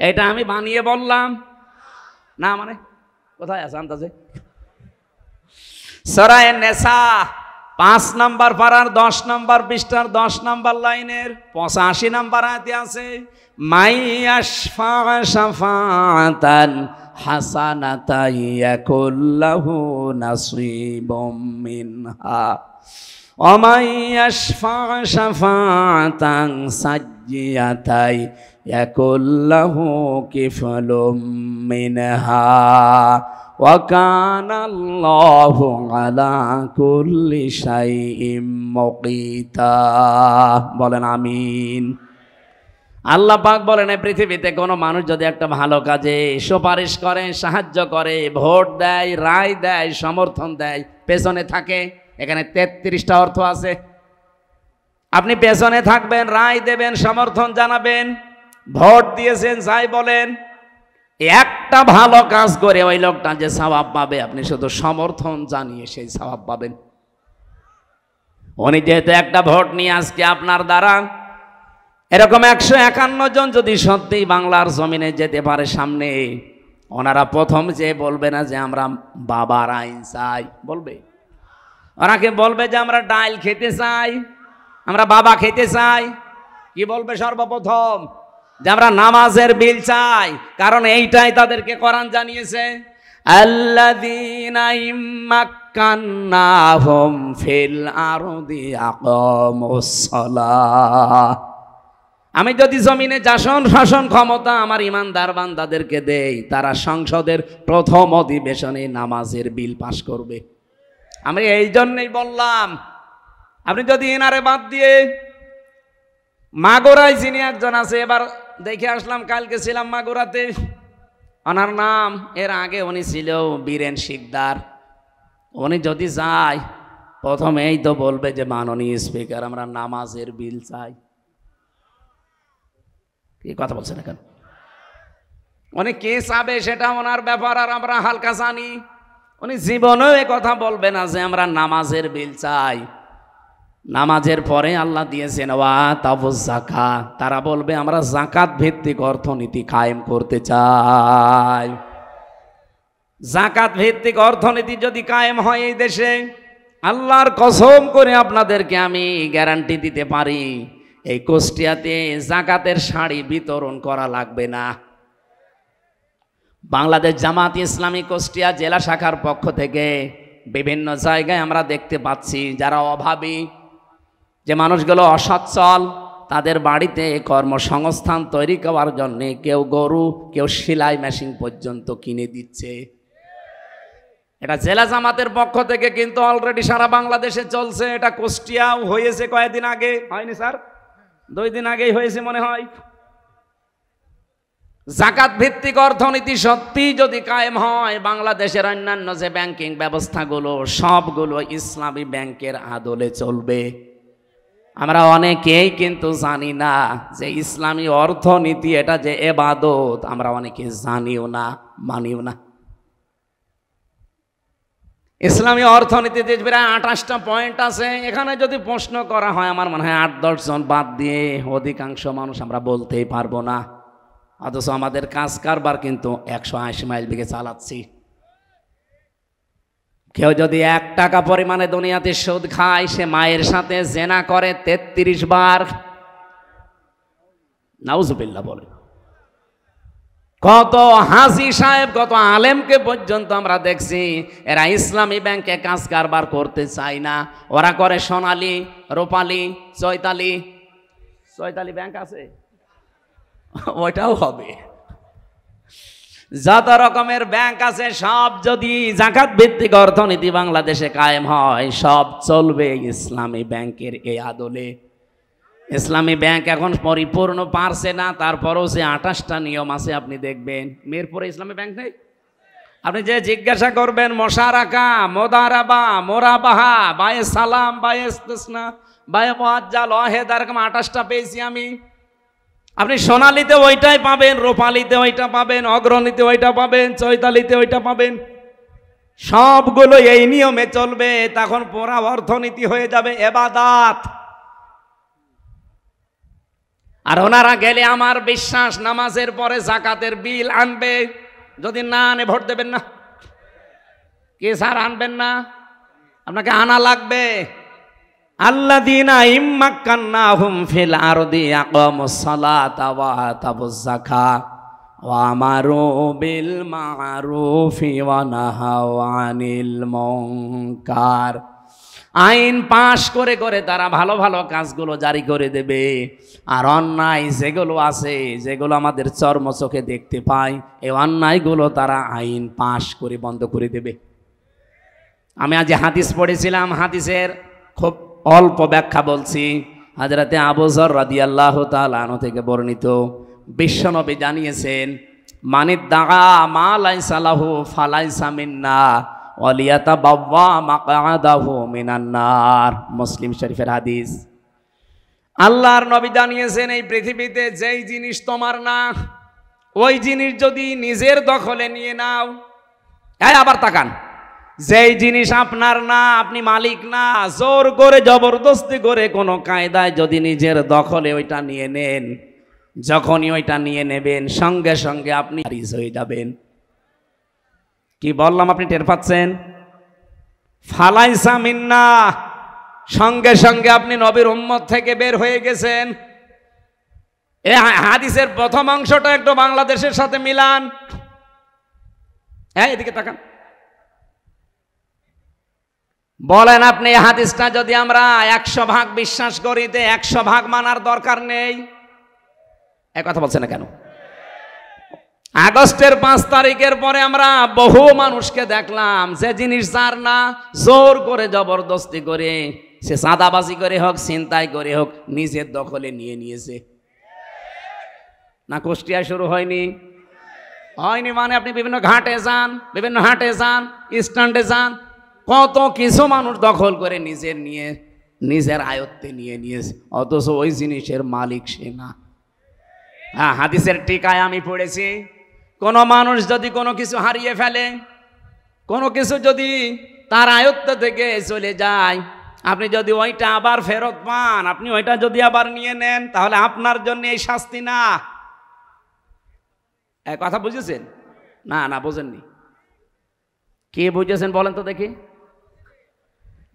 এটা আমি বানিয়ে বললাম না, মানে কোথায় আছে আন্দাজে? সূরা আন-নিসা 5 নম্বর পারার 10 নম্বর পৃষ্ঠার 10 নম্বর লাইনের 85 নম্বর আয়াতে আছে, মাইয়াশফা শাফাআতান হাসানাতান ইয়াকুল্লাহু নাসীবুম মিনহা ওয়া মাইয়াশফা শাফাআতান সাজ্জিয়াতান ইয়াকুল্লাহু কিফলুম মিনহা ওয়া কানাল্লাহু আলা কুল্লি শাইইন মুকিতা। বলেন আমিন। আল্লাহ পাক বলেন, এই পৃথিবীতে কোনো মানুষ যদি একটা ভালো কাজে সুপারিশ করে, সাহায্য করে, ভোট দেয়, রায় দেয়, সমর্থন দেয়, পেছনে থাকে, এখানে 33টা অর্থ আছে। আপনি পেছনে থাকবেন, রায় দেবেন, সমর্থন জানাবেন, ভোট দিয়েছেন যাই বলেন, একটা ভালো কাজ করে ওই লোকটা যে সওয়াব পাবে আপনি শুধু সমর্থন জানিয়ে সেই সওয়াব পাবেন। উনি যেহেতু একটা ভোট নিয়ে আজকে আপনার দ্বারা এরকম 151 জন যদি সত্যি বাংলার জমিনে যেতে পারে সামনে, ওনারা প্রথম যে বলবে না যে আমরা বাবার আইন চাই, বলবে ওনাকে বলবে যে আমরা ডাইল খেতে চাই, আমরা বাবা খেতে চাই। কি বলবে সর্বপ্রথম? যে আমরা নামাজের বিল চাই, কারণ এইটাই তাদেরকে কোরআন জানিয়েছে, আল্লাযীনা ইম্মাক্কান্নাহুম ফিল আরদি আকামুস সালাহ। আমি যদি জমিনে শাসন ক্ষমতা আমার ইমানদার বান্দাদেরকে দেই, তারা সংসদের প্রথম অধিবেশনে নামাজের বিল পাশ করবে। আমি এই জন্যই বললাম, আপনি যদি এনারে বাদ দিয়ে মাগুরায় যিনি একজন আছে, এবার দেখে আসলাম, কালকে ছিলাম মাগুরাতে, ওনার নাম, এর আগে উনি ছিল বীরেন শিকদার। উনি যদি যায় প্রথমেই তো বলবে যে মাননীয় স্পিকার আমরা নামাজের বিল চাই। কি কথা বলছেন এখন? উনি কে চাবে সেটা ওনার ব্যাপার, আর আমরা হালকা জানি। উনি জীবনেও এ কথা বলবে না যে আমরা নামাজের বিল চাই। নামাজের পরে আল্লাহ দিয়েছেন ওয়া তাবুজ যাকাত, তারা বলবে আমরা যাকাত ভিত্তিক অর্থনীতি কায়েম করতে চাই। যাকাত ভিত্তিক অর্থনীতি যদি কায়েম হয় এই দেশে, আল্লাহর কসম করে আপনাদেরকে আমি গ্যারান্টি দিতে পারি, এই কুষ্টিয়াতে যাকাতের শাড়ি বিতরণ করা লাগবে না। বাংলাদেশ জামাত ইসলামী কুষ্টিয়া জেলা শাখার পক্ষ থেকে বিভিন্ন জায়গায় আমরা দেখতে পাচ্ছি যারা অভাবী, যে মানুষগুলো অসচ্ছল, তাদের বাড়িতে কর্মসংস্থান তৈরি করার জন্য কেউ গরু, কেউ সেলাই মেশিন পর্যন্ত কিনে দিচ্ছে। এটা জেলা জামাতের পক্ষ থেকে কিন্তু অলরেডি সারা বাংলাদেশে চলছে। এটা কুষ্টিয়াও হয়েছে কয়েকদিন আগে, হয়নি স্যার? 2 দিন আগেই হয়েছে মনে হয়। যাকাত ভিত্তিক অর্থনীতি সত্যি যদি কায়েম হয়, বাংলাদেশের অন্যান্য যে ব্যাংকিং ব্যবস্থাগুলো সবগুলো ইসলামী ব্যাংকের আদলে চলবে। আমরা অনেকেই কিন্তু জানি না যে ইসলামী অর্থনীতি এটা যে ইবাদত, আমরা অনেকে জানিও না, মানিও না। ইসলামী অর্থনীতিতে প্রায় 28টা পয়েন্ট আছে। এখানে যদি প্রশ্ন করা হয়, আমার মনে হয় 8-10 জন বাদ দিয়ে অধিকাংশ মানুষ আমরা বলতেই পারবো না। অথচ আমাদের কাজ কারবার কিন্তু 180 মাইল বেগে চালাচ্ছি। কেউ যদি 1 টাকা পরিমাণে দুনিয়াতে সুদ খায়, সে মায়ের সাথে জেনা করে 33 বার। নাউজুবিল্লাহ বলে। কত হাজি সাহেব, কত আলেমকে পর্যন্ত আমরা দেখছি এরা ইসলামী ব্যাংকে কাজ কারবার করতে চায় না। ওরা করে সোনালী, রূপালী, চৈতালি ব্যাংক আছে, ওইটাও হবে। যত রকমের ব্যাংক আছে সব যদি যাকাত ভিত্তিক অর্থনীতি বাংলাদেশে কায়েম হয়, সব চলবে ইসলামী ব্যাংকের এই আদলে। ইসলামী ব্যাংক এখন পরিপূর্ণ পারছে না, তারপরও যে 28টা নিয়ম আছে আপনি দেখবেন। মিরপুরে ইসলামী ব্যাংক নেই? আপনি যে জিজ্ঞাসা করবেন মোশারাকা, মোদারাবা, মোরাবাহা, বায়ে সালাম, বায়ে ইস্তিসনা, বায়ে মুআজ্জাল, ওয়াহেদ, এরকম 28টা পেয়েছি আমি। আপনি সোনালীতে ওইটাই পাবেন, রূপালীতে ওইটা পাবেন, অগ্রণীতে ওইটা পাবেন, চৈতালিতে ওইটা পাবেন। সবগুলো এই নিয়মে চলবে। তখন পুরা অর্থনীতি হয়ে যাবে ইবাদত। আর ওনারা গেলে আমার বিশ্বাস নামাজের পরে যাকাতের বিল আনবে। যদি না আনে ভোট দেবেন না। কে স্যার আনবেন না? আপনাকে আনা লাগবে। আল্লাযীনা ইম্মাক্কান্নাহুম ফিল আরদি আকামুস সালাতা ওয়া আতাবুজ যাকাত ওয়া আমারু বিল মা'রুফি ওয়া নাহাউ আনিল মুনকার। আইন পাশ করে করে তারা ভালো ভালো কাজগুলো জারি করে দেবে, আর অন্যায় যেগুলো আছে, যেগুলো আমাদের চর্ম চোখে দেখতে পাই, এই অন্যায়গুলো তারা আইন পাশ করে বন্ধ করে দেবে। আমি আজ হাদিস পড়েছিলাম, হাদিসের খুব অল্প ব্যাখ্যা বলছি। হযরতে আবু যর রাদিয়াল্লাহু তাআলা আনহু থেকে বর্ণিত, বিশ্বনবী জানিয়েছেন, মানিদ্দাআ মা লাইসা লাহু ফালাইসা মিন্না ওয়ালিয়াতাবাওয়া মাকআদাহু মিনান নার। মুসলিম শরীফের হাদিস। আল্লাহর নবী জানিয়েছেন এই পৃথিবীতে যেই জিনিস তোমার না, ওই জিনিস যদি নিজের দখলে নিয়ে নাও, আবার তাকান, যেই জিনিস আপনার না, আপনি মালিক না, জোর করে জবরদস্তি করে কোনো কায়দায় যদি নিজের দখলে ওইটা নিয়ে নেন, যখনই ওইটা নিয়ে নেবেন সঙ্গে সঙ্গে আপনি খারিজ হয়ে যাবেন। কি বললাম আপনি টের পাচ্ছেন? ফালাইসা মিন্না, সঙ্গে সঙ্গে আপনি নবীর উম্মত থেকে বের হয়ে গেছেন। এই হাদিসের প্রথম অংশটা একটু বাংলাদেশের সাথে মিলান। হ্যাঁ, এদিকে তাকান, বলেন আপনি এই হাদিসটা যদি আমরা 100% বিশ্বাস করি, 100% মানার দরকার নেই? এক কথা বলছে না কেন? আগস্টের 5 তারিখের পরে আমরা বহু মানুষকে দেখলাম যে জিনিস যার না, জোর করে জবরদস্তি করে, সে চাঁদাবাজি করে হোক, ছিনতাই করে হোক, নিজের দখলে নিয়ে নিয়েছে। না কুষ্টিয়ায় শুরু হয়নি? হয়নি মানে আপনি বিভিন্ন ঘাটে যান, বিভিন্ন হাটে যান, স্ট্যান্ডে যান, কত কিছু মানুষ দখল করে নিজের আয়ত্তে নিয়ে নিয়েছে, অথচ ওই জিনিসের মালিক সে না। হ্যাঁ, হাদিসের টিকায় আমি পড়েছি, কোনো মানুষ যদি কোনো কিছু হারিয়ে ফেলে, কোনো কিছু যদি তার আয়ত্ত থেকে চলে যায়, আপনি যদি ওইটা আবার ফেরত পান, আপনি ওইটা যদি আবার নিয়ে নেন, তাহলে আপনার জন্য এই শাস্তি না। কথা বুঝেছেন? না না, বোঝেননি। কে বুঝেছেন বলেন তো দেখি?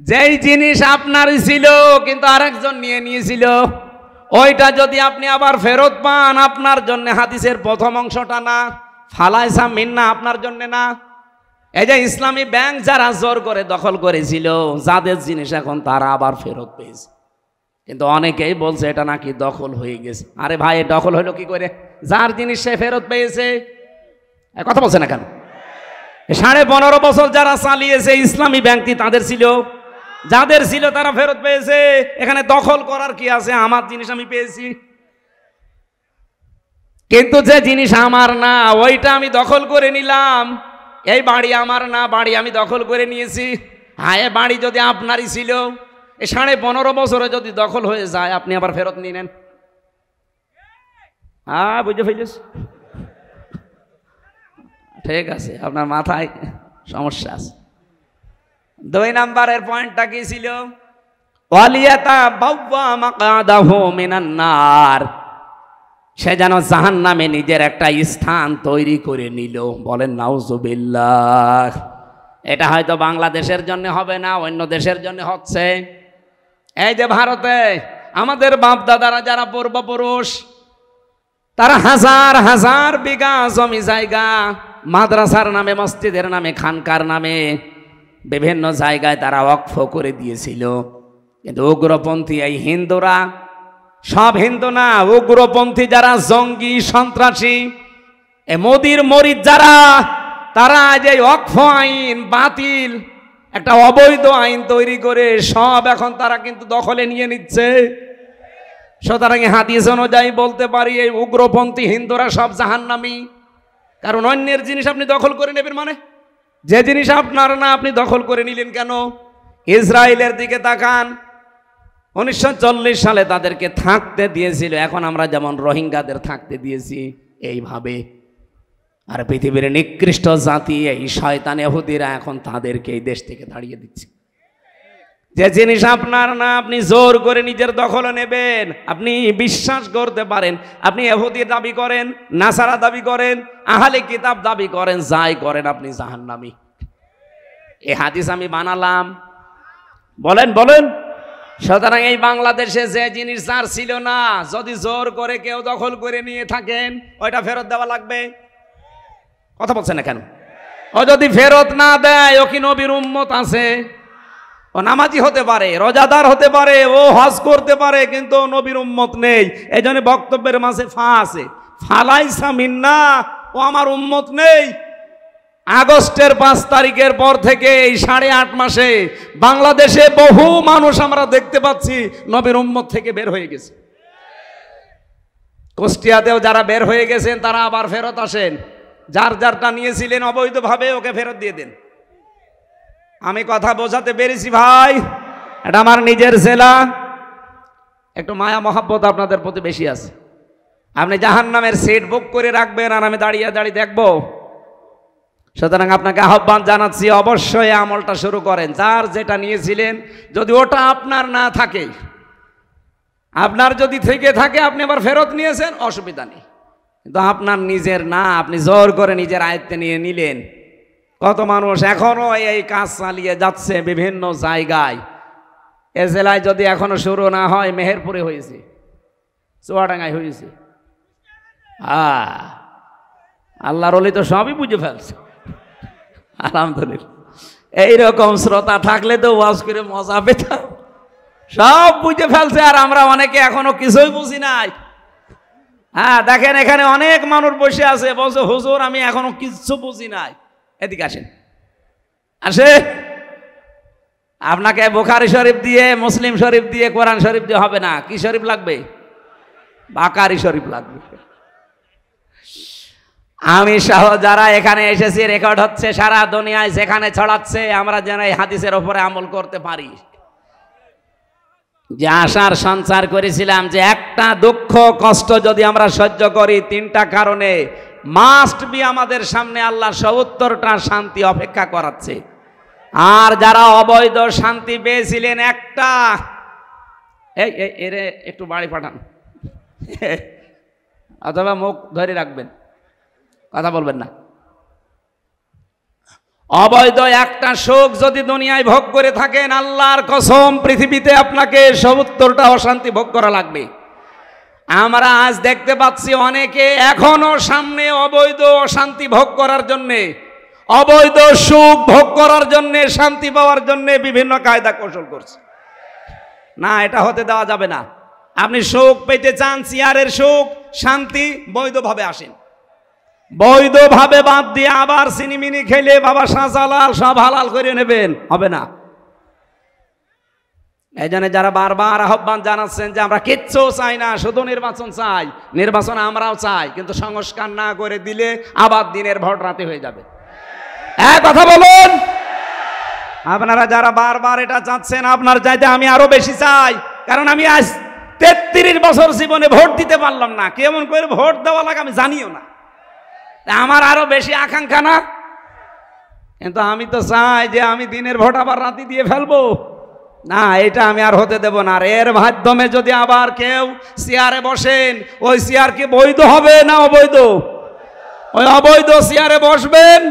যেই জিনিস আপনারই ছিল কিন্তু আরেকজন নিয়ে নিয়েছিল, ওইটা যদি আপনি আবার ফেরত পান, আপনার জন্য হাদিসের প্রথম অংশটা না, ফালাইসা মিন্না, আপনার জন্য না। এই যে ইসলামী ব্যাংক যারা জোর করে দখল করেছিল, যাদের জিনিস এখন তারা আবার ফেরত পেয়েছে, কিন্তু অনেকেই বলছে এটা নাকি দখল হয়ে গেছে। আরে ভাই, দখল হলো কি করে? যার জিনিস সে ফেরত পেয়েছে। কথা বলছে না কেন? 15.5 বছর যারা চালিয়েছে ইসলামী ব্যাংকটি তাদের ছিল, যাদের ছিল তারা ফেরত পেয়েছে। এখানে দখল করার কি আছে? আমার জিনিস আমি পেয়েছি, কিন্তু যে জিনিস আমার না ওইটা আমি দখল করে নিলাম। এই বাড়ি আমার না, বাড়ি আমি দখল করে নিয়েছি। হ্যাঁ, এ বাড়ি যদি আপনারই ছিল, 15.5 বছরে যদি দখল হয়ে যায়, আপনি আবার ফেরত নিয়ে নেন। হ্যাঁ, বুঝে ফেলিস? ঠিক আছে, আপনার মাথায় সমস্যা আছে। 2 নম্বরের পয়েন্টটা কি ছিল? ওয়ালিয়াতাবাওয়া মাকআদাহু মিনান নার, সে যেন জাহান্নামে নিজের একটা স্থান তৈরি করে নিল। বলেন নাউজুবিল্লাহ। এটা হয়তো বাংলাদেশের জন্য হবে না, অন্য দেশের জন্য হচ্ছে। এই যে ভারতে আমাদের বাপ দাদারা যারা পূর্বপুরুষ, তারা হাজার হাজার বিঘা জমি জায়গা মাদ্রাসার নামে, মসজিদের নামে, খানকার নামে বিভিন্ন জায়গায় তারা ওয়াকফ করে দিয়েছিল। কিন্তু উগ্রপন্থী এই হিন্দুরা, সব হিন্দু না, উগ্রপন্থী যারা জঙ্গি সন্ত্রাসী, এ মোদির মরিদ যারা, তারা যে ওয়াকফ আইন বাতিল, একটা অবৈধ আইন তৈরি করে সব এখন তারা কিন্তু দখলে নিয়ে নিচ্ছে। সুতরাং হাদিস অনুযায়ী বলতে পারি এই উগ্রপন্থী হিন্দুরা সব জাহান্নামী। কারণ অন্যের জিনিস আপনি দখল করে নেবেন, মানে যে জিনিস আপনার না আপনি দখল করে নিলেন কেন? ইসরায়েলের দিকে তাকান, 1940 সালে তাদেরকে থাকতে দিয়েছিল, এখন আমরা যেমন রোহিঙ্গাদের থাকতে দিয়েছি এইভাবে। আর পৃথিবীর নিকৃষ্ট জাতি এই শয়তান ইহুদিরা এখন তাদেরকে এই দেশ থেকে তাড়িয়ে দিচ্ছে। যে জিনিস আপনার না আপনি জোর করে নিজের দখলে নেবেন। আপনি বিশ্বাস করতে পারেন, আপনি ইহুদি দাবি করেন, নাসারা দাবি করেন, আহলে কিতাব দাবি করেন, যাই করেন, আপনি জাহান্নামী। এই হাদিস আমি বানালাম, বলেন বলেন। সুতরাং এই বাংলাদেশে যে জিনিস যার ছিল না, যদি জোর করে কেউ দখল করে নিয়ে থাকেন, ওইটা ফেরত দেওয়া লাগবে। কথা বলছে না কেন? ও যদি ফেরত না দেয়, ও কি নবীর উম্মত আছে? ও নামাজি হতে পারে, রোজাদার হতে পারে, ও হজ করতে পারে, কিন্তু নবীর উম্মত নেই। এই জন্য বক্তব্যের মাঝে আছে, ফালাইসা মিন্না, ও আমার উম্মত নেই। আগস্টের 5 তারিখের পর থেকে এই 8.5 মাসে বাংলাদেশে বহু মানুষ আমরা দেখতে পাচ্ছি নবীর উম্মত থেকে বের হয়ে গেছে। কুষ্টিয়াতেও যারা বের হয়ে গেছেন তারা আবার ফেরত আসেন। যার যারটা নিয়েছিলেন অবৈধভাবে ওকে ফেরত দিয়ে দেন। আমি কথা বোঝাতে পেরেছি ভাই? এটা আমার নিজের জেলা, একটু মায়া মহাব্বত আপনাদের প্রতি বেশি আছে। আপনি জাহান্নামের সিট বুক করে রাখবেন আর আমি দাঁড়িয়ে দাঁড়িয়ে দেখব? সুতরাং আপনাকে আহ্বান জানাচ্ছি, অবশ্যই আমলটা শুরু করেন। যার যেটা নিয়েছিলেন যদি ওটা আপনার না থাকে, আপনার যদি থেকে থাকে আপনি আবার ফেরত নিয়েছেন, অসুবিধা নেই। কিন্তু আপনার নিজের না, আপনি জোর করে নিজের আয়ত্তে নিয়ে নিলেন। কত মানুষ এখনো এই কাজ চালিয়ে যাচ্ছে বিভিন্ন জায়গায়। এ জেলায় যদি এখনো শুরু না হয়, মেহেরপুরে হয়েছে, চুয়াডাঙ্গায় হয়েছে। আল্লাহর ওলি তো সবই বুঝে ফেলছে, আলহামদুলিল্লাহ। এইরকম শ্রোতা থাকলে তো ওয়াজ করে মজা পেতাম। সব বুঝে ফেলছে, আর আমরা অনেকে এখনো কিছুই বুঝি নাই। দেখেন এখানে অনেক মানুষ বসে আছে, বলছে হুজুর আমি এখনো কিছু বুঝি নাই। এদিকে আসেন, আসে। আপনাকে বুখারী শরীফ দিয়ে, মুসলিম শরীফ দিয়ে, কোরআন শরীফ দিয়ে হবে না। কি শরীফ লাগবে? বুখারী শরীফ লাগবে। আমি সহ যারা এখানে এসেছি, রেকর্ড হচ্ছে সারা দুনিয়ায়, যেখানে ছড়াচ্ছে, আমরা যেন এই হাদিসের উপরে আমল করতে পারি। যে আশার সঞ্চার করেছিলাম যে একটা দুঃখ কষ্ট যদি আমরা সহ্য করি, তিনটা কারণে মাস্ট বি আমাদের সামনে আল্লাহ ৭০টা শান্তি অপেক্ষা করাচ্ছে। আর যারা অবৈধ শান্তি পেয়েছিলেন, একটা এরে একটু বাড়ি পাঠান, অথবা মুখ ধরে রাখবেন, কথা বলবেন না। অবৈধ একটা সুখ যদি দুনিয়ায় ভোগ করে থাকেন, আল্লাহর কসম পৃথিবীতে আপনাকে ৭০টা অশান্তি ভোগ করা লাগবে। আমরা আজ দেখতে পাচ্ছি অনেকে এখনো সামনে অবৈধ অশান্তি ভোগ করার জন্যে, অবৈধ সুখ ভোগ করার জন্যে, শান্তি পাওয়ার জন্যে বিভিন্ন কায়দা কৌশল করছে। না, এটা হতে দেওয়া যাবে না। আপনি সুখ পেতে চান, চেয়ারের সুখ, শান্তি, বৈধভাবে আসেন। বৈধভাবে বাদ দিয়ে আবার সিনিমিনি খেলে বাবা শাহজালাল সব হালাল করে নেবেন, হবে না। এই জন্য যারা বারবার আহ্বান জানাচ্ছেন যে আমরা কিচ্ছু চাই না, শুধু নির্বাচন চাই, নির্বাচন আমরাও চাই, কিন্তু সংস্কার না করে দিলে আবার দিনের ভোট রাতে হয়ে যাবে। কথা বলুন। আপনারা যারা বারবার এটা চাচ্ছেন, আপনার চাইতে আমি আরো বেশি চাই, কারণ আমি আজ ৩৩ বছর জীবনে ভোট দিতে পারলাম না। কেমন করে ভোট দেওয়া লাগে আমি জানিও না, আমার আরো বেশি আকাঙ্ক্ষা না? কিন্তু আমি তো চাই যে আমি দিনের ভোট আবার রাতে দিয়ে ফেলবো না, এটা আমি আর হতে দেব না। আর এর মাধ্যমে যদি আবার কেউ চেয়ারে বসেন, ওই চেয়ার কি বৈধ হবে না অবৈধ? ওই অবৈধ চেয়ারে বসবেন।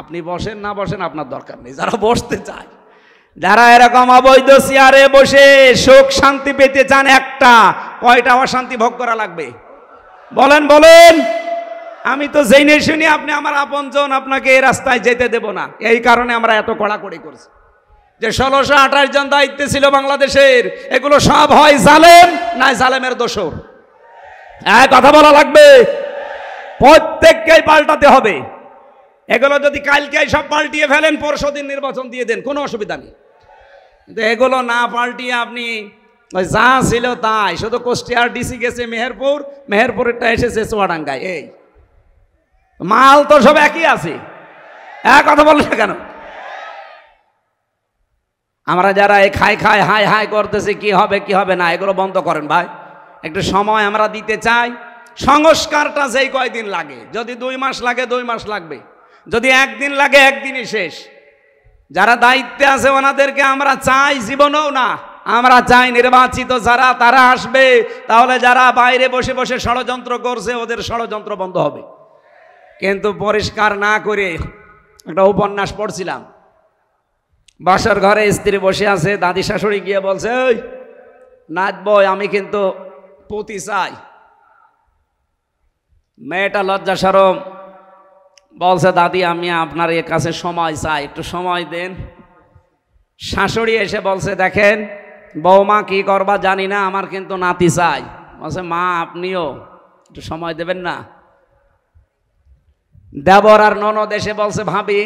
আপনি বসেন না বসেন আপনার দরকার নেই। যারা বসতে চায়, যারা এরকম অবৈধ চেয়ারে বসে সুখ শান্তি পেতে চান, একটা কয়টা অশান্তি ভোগ করা লাগবে? বলেন বলেন। আমি তো জেনে শুনি আপনি আমার আপনজন, আপনাকে এই রাস্তায় যেতে দেব না। এই কারণে আমরা এত কড়াকড়ি করছি যে ১৬২৮ জন দায়িত্বে ছিল বাংলাদেশের, এগুলো সব হয় জালেম, না জালেমের দোসর। কথা বলা লাগবে, প্রত্যেককেই পাল্টাতে হবে। এগুলো যদি কালকে সব পাল্টিয়ে ফেলেন, পরশুদিন নির্বাচন দিয়ে দেন, কোনো অসুবিধা নেই। কিন্তু এগুলো না পাল্টিয়ে আপনি ওই যা ছিল তাই, শুধু কুষ্টিয়ার ডিসি গেছে মেহেরপুর, মেহেরপুরেরটা এসেছে চুয়াডাঙ্গায়, এই মাল তো সব একই আছে। কথা বললে না কেন? আমরা যারা এই খাই খাই হাই হাই করতেছি কি হবে কি হবে না, এগুলো বন্ধ করেন ভাই। একটু সময় আমরা দিতে চাই। সংস্কারটা যেই কয়দিন লাগে, যদি 2 মাস লাগে 2 মাস লাগবে, যদি একদিন লাগে একদিনই শেষ। যারা দায়িত্বে আছে ওনাদেরকে আমরা চাই জীবনেও না, আমরা চাই নির্বাচিত যারা তারা আসবে, তাহলে যারা বাইরে বসে বসে ষড়যন্ত্র করছে ওদের ষড়যন্ত্র বন্ধ হবে। কিন্তু পরিষ্কার না করে একটা উপন্যাস পড়ছিলাম, বাসার ঘরে স্ত্রী বসে আছে, দাদি শাশুড়ি গিয়ে বলছে ওই নাচবো, আমি কিন্তু পতি চাই। মেয়েটা লজ্জা শরম বলছে দাদি আমি আপনার এর কাছে সময় চাই, একটু সময় দেন। শাশুড়ি এসে বলছে দেখেন বৌমা কি করবা জানি না, আমার কিন্তু নাতি চাই। বলছে মা আপনিও একটু সময় দেবেন না? দেবর আর ননদ এসে বলছে ভাবি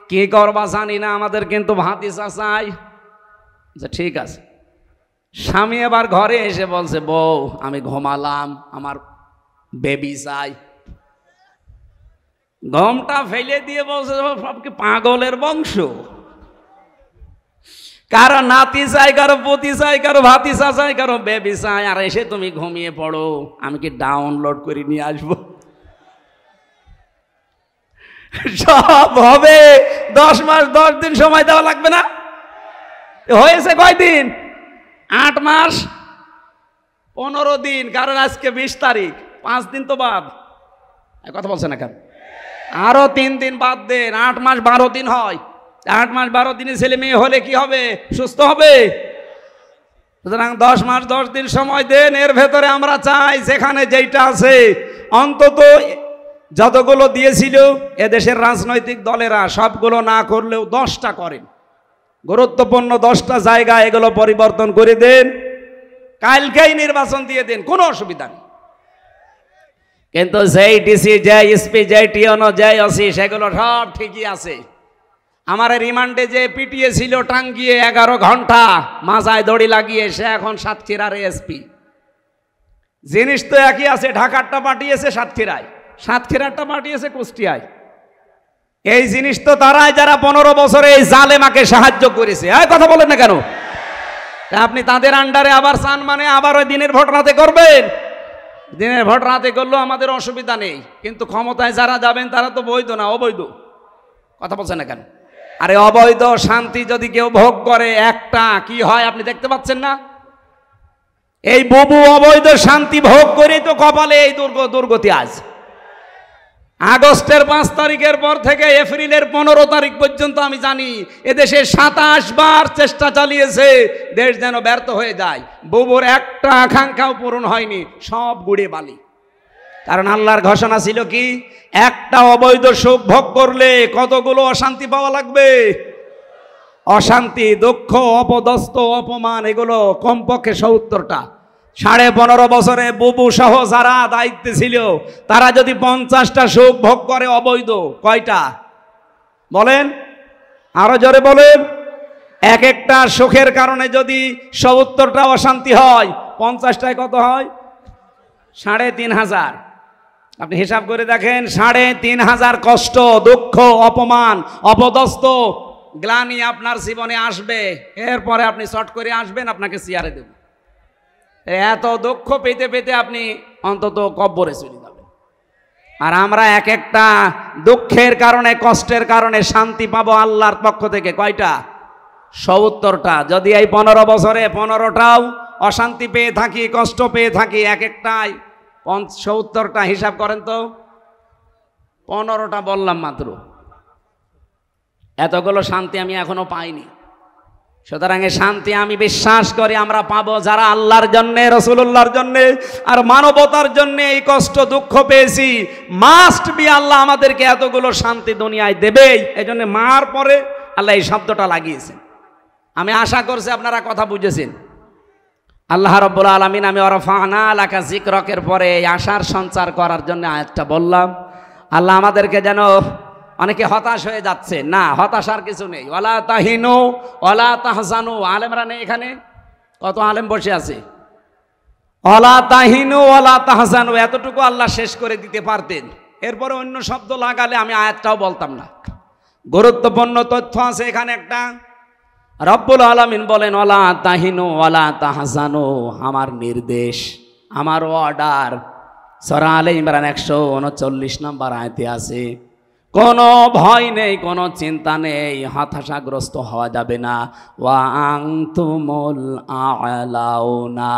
কি করবা জানি না, আমাদের কিন্তু ভাতিজা চাই। ঠিক আছে। স্বামী এবার ঘরে এসে বলছে বউ আমি ঘুমালাম, আমার বেবি চাই। গমটা ফেলে দিয়ে বলছে সব কি পাগলের বংশ? কারো নাতি চাই, কারো পতি চাই, কারো ভাতিসা চাই, কারো বেবি চাই, আর এসে তুমি ঘুমিয়ে পড়ো। আমি কি ডাউনলোড করে নিয়ে আসবো? সব হবে। 10 মাস 10 দিন সময় দেওয়া লাগবে না? হয়েছে কয়দিন? 8 মাস 15 দিন। কারণ আজকে 20 তারিখ, 5 দিন তো বাদ। কথা বলছে না কেন? আরো 3 দিন বাদ দেন, 8 মাস 12 দিন হয়। 8 মাস 12 দিনে ছেলে মেয়ে হলে কি হবে? সুস্থ হবে। সুতরাং 10 মাস 10 দিন সময় দেন। এর ভেতরে আমরা চাই যেখানে যেইটা আছে, অন্তত যতগুলো দিয়েছিল এদেশের রাজনৈতিক দলেরা, সবগুলো না করলেও 10টা করেন। গুরুত্বপূর্ণ 10টা জায়গা, এগুলো পরিবর্তন করে দেন। কালকেই নির্বাচন দিয়ে দেন, কোনো অসুবিধা নেই। কিন্তু যেই ডিসি, যেই এসপি, যেই টিওনো, যেই ওসি, সেগুলো সব ঠিকই আছে। আমার রিমান্ডে যে পিটিয়েছিল টাঙ্গিয়ে 11 ঘন্টা মাজায় দড়ি লাগিয়ে, সে এখন সাতক্ষীরার এসপি। জিনিস তো একই আছে। ঢাকারটা পাঠিয়েছে সাতক্ষীরায়, সাতক্ষীরারটা পাঠিয়েছে কুষ্টিয়ায়। এই জিনিস তো তারাই যারা 15 বছরে এই জালেমাকে সাহায্য করেছে। কথা বলেন না কেন? আপনি তাদের আন্ডারে আবার চান মানে আবার ওই দিনের ভোট রাতে করবেন? দিনের ভোট রাতে করলেও আমাদের অসুবিধা নেই, কিন্তু ক্ষমতায় যারা যাবেন তারা তো বৈধ না, অবৈধ। কথা বলছেন না কেন? আরে অবৈধ শান্তি যদি কেউ ভোগ করে, একটা কি হয় আপনি দেখতে পাচ্ছেন না? এই বুবু অবৈধ শান্তি ভোগ করে তো কপালে এই দুর্গতি। আজ আগস্টের 5 তারিখের পর থেকে এপ্রিলের 15 তারিখ পর্যন্ত আমি জানি এদেশে 27 বার চেষ্টা চালিয়েছে দেশ যেন ব্যর্থ হয়ে যায়। বুবুর একটা আকাঙ্ক্ষাও পূরণ হয়নি, সব গুড়ে বালি। কারণ আল্লাহর ঘোষণা ছিল কি, একটা অবৈধ সুখ ভোগ করলে কতগুলো অশান্তি পাওয়া লাগবে। অশান্তি, দুঃখ, অপদস্থ, অপমান, এগুলো কমপক্ষে 70টা। 15.5 বছরে বুবু সহ যারা দায়িত্বে ছিল, তারা যদি 50টা সুখ ভোগ করে অবৈধ, কয়টা বলেন? আরো জোরে বলেন। এক একটা সুখের কারণে যদি 70টা অশান্তি হয়, 50টায় কত হয়? 3500। আপনি হিসাব করে দেখেন, 3500 কষ্ট, দুঃখ, অপমান, অপদস্থ, গ্লানি আপনার জীবনে আসবে। এরপরে আপনি চট করে আসবেন, আপনাকে চেয়ারে দেব। এত দুঃখ পেতে পেতে আপনি অন্তত কব্বরে চলে যাবেন। আর আমরা এক একটা দুঃখের কারণে, কষ্টের কারণে শান্তি পাবো আল্লাহর পক্ষ থেকে কয়টা? 70টা। যদি এই 15 বছরে 15টাও অশান্তি পেয়ে থাকি, কষ্ট পেয়ে থাকি, এক একটাই 70টা, হিসাব করেন তো। 15টা বললাম মাত্র। এতগুলো শান্তি আমি এখনো পাইনি। সুতরাং এই শান্তি আমি বিশ্বাস করি আমরা পাবো যারা আল্লাহর জন্যে, রসুল্লাহর জন্যে আর মানবতার জন্যে এই কষ্ট দুঃখ পেয়েছি। মাস্ট বি আল্লাহ আমাদেরকে এতগুলো শান্তি দুনিয়ায় দেবেই। এই জন্য মার পরে আল্লাহ এই শব্দটা লাগিয়েছেন। আমি আশা করছি আপনারা কথা বুঝেছেন। আল্লাহ রাব্বুল আলামিন, আমি ওয়ারাফা'না লাকা যিকরাকের পরে এই আশার সঞ্চার করার জন্য আয়াতটা বললাম। আল্লাহ আমাদেরকে যেন, অনেকে হতাশ হয়ে যাচ্ছে, না হতাশার কিছু নেই। ওয়ালা তাহিনু ওয়ালা তাহজানু। আলেমরা নেই এখানে? কত আলেম বসে আছে? ওয়ালা তাহিনু ওয়ালা তাহজানু, এতটুকু আল্লাহ শেষ করে দিতে পারতেন। এরপরে অন্য শব্দ লাগালে আমি আয়াতটাও বলতাম না। গুরুত্বপূর্ণ তথ্য আছে এখানে একটা। রব্বুল আলামিন বলেন, ওয়ালা তাহিনু ওয়ালা তাহজানু, আমার নির্দেশ, আমার অর্ডার। সূরা আলে ইমরান 139 নম্বর আয়াতে আছে, কোনো ভয় নেই, কোনো চিন্তা নেই, হতাশাগ্রস্ত হওয়া যাবে না। ওয়া আনতুমুল আ'লাউনা।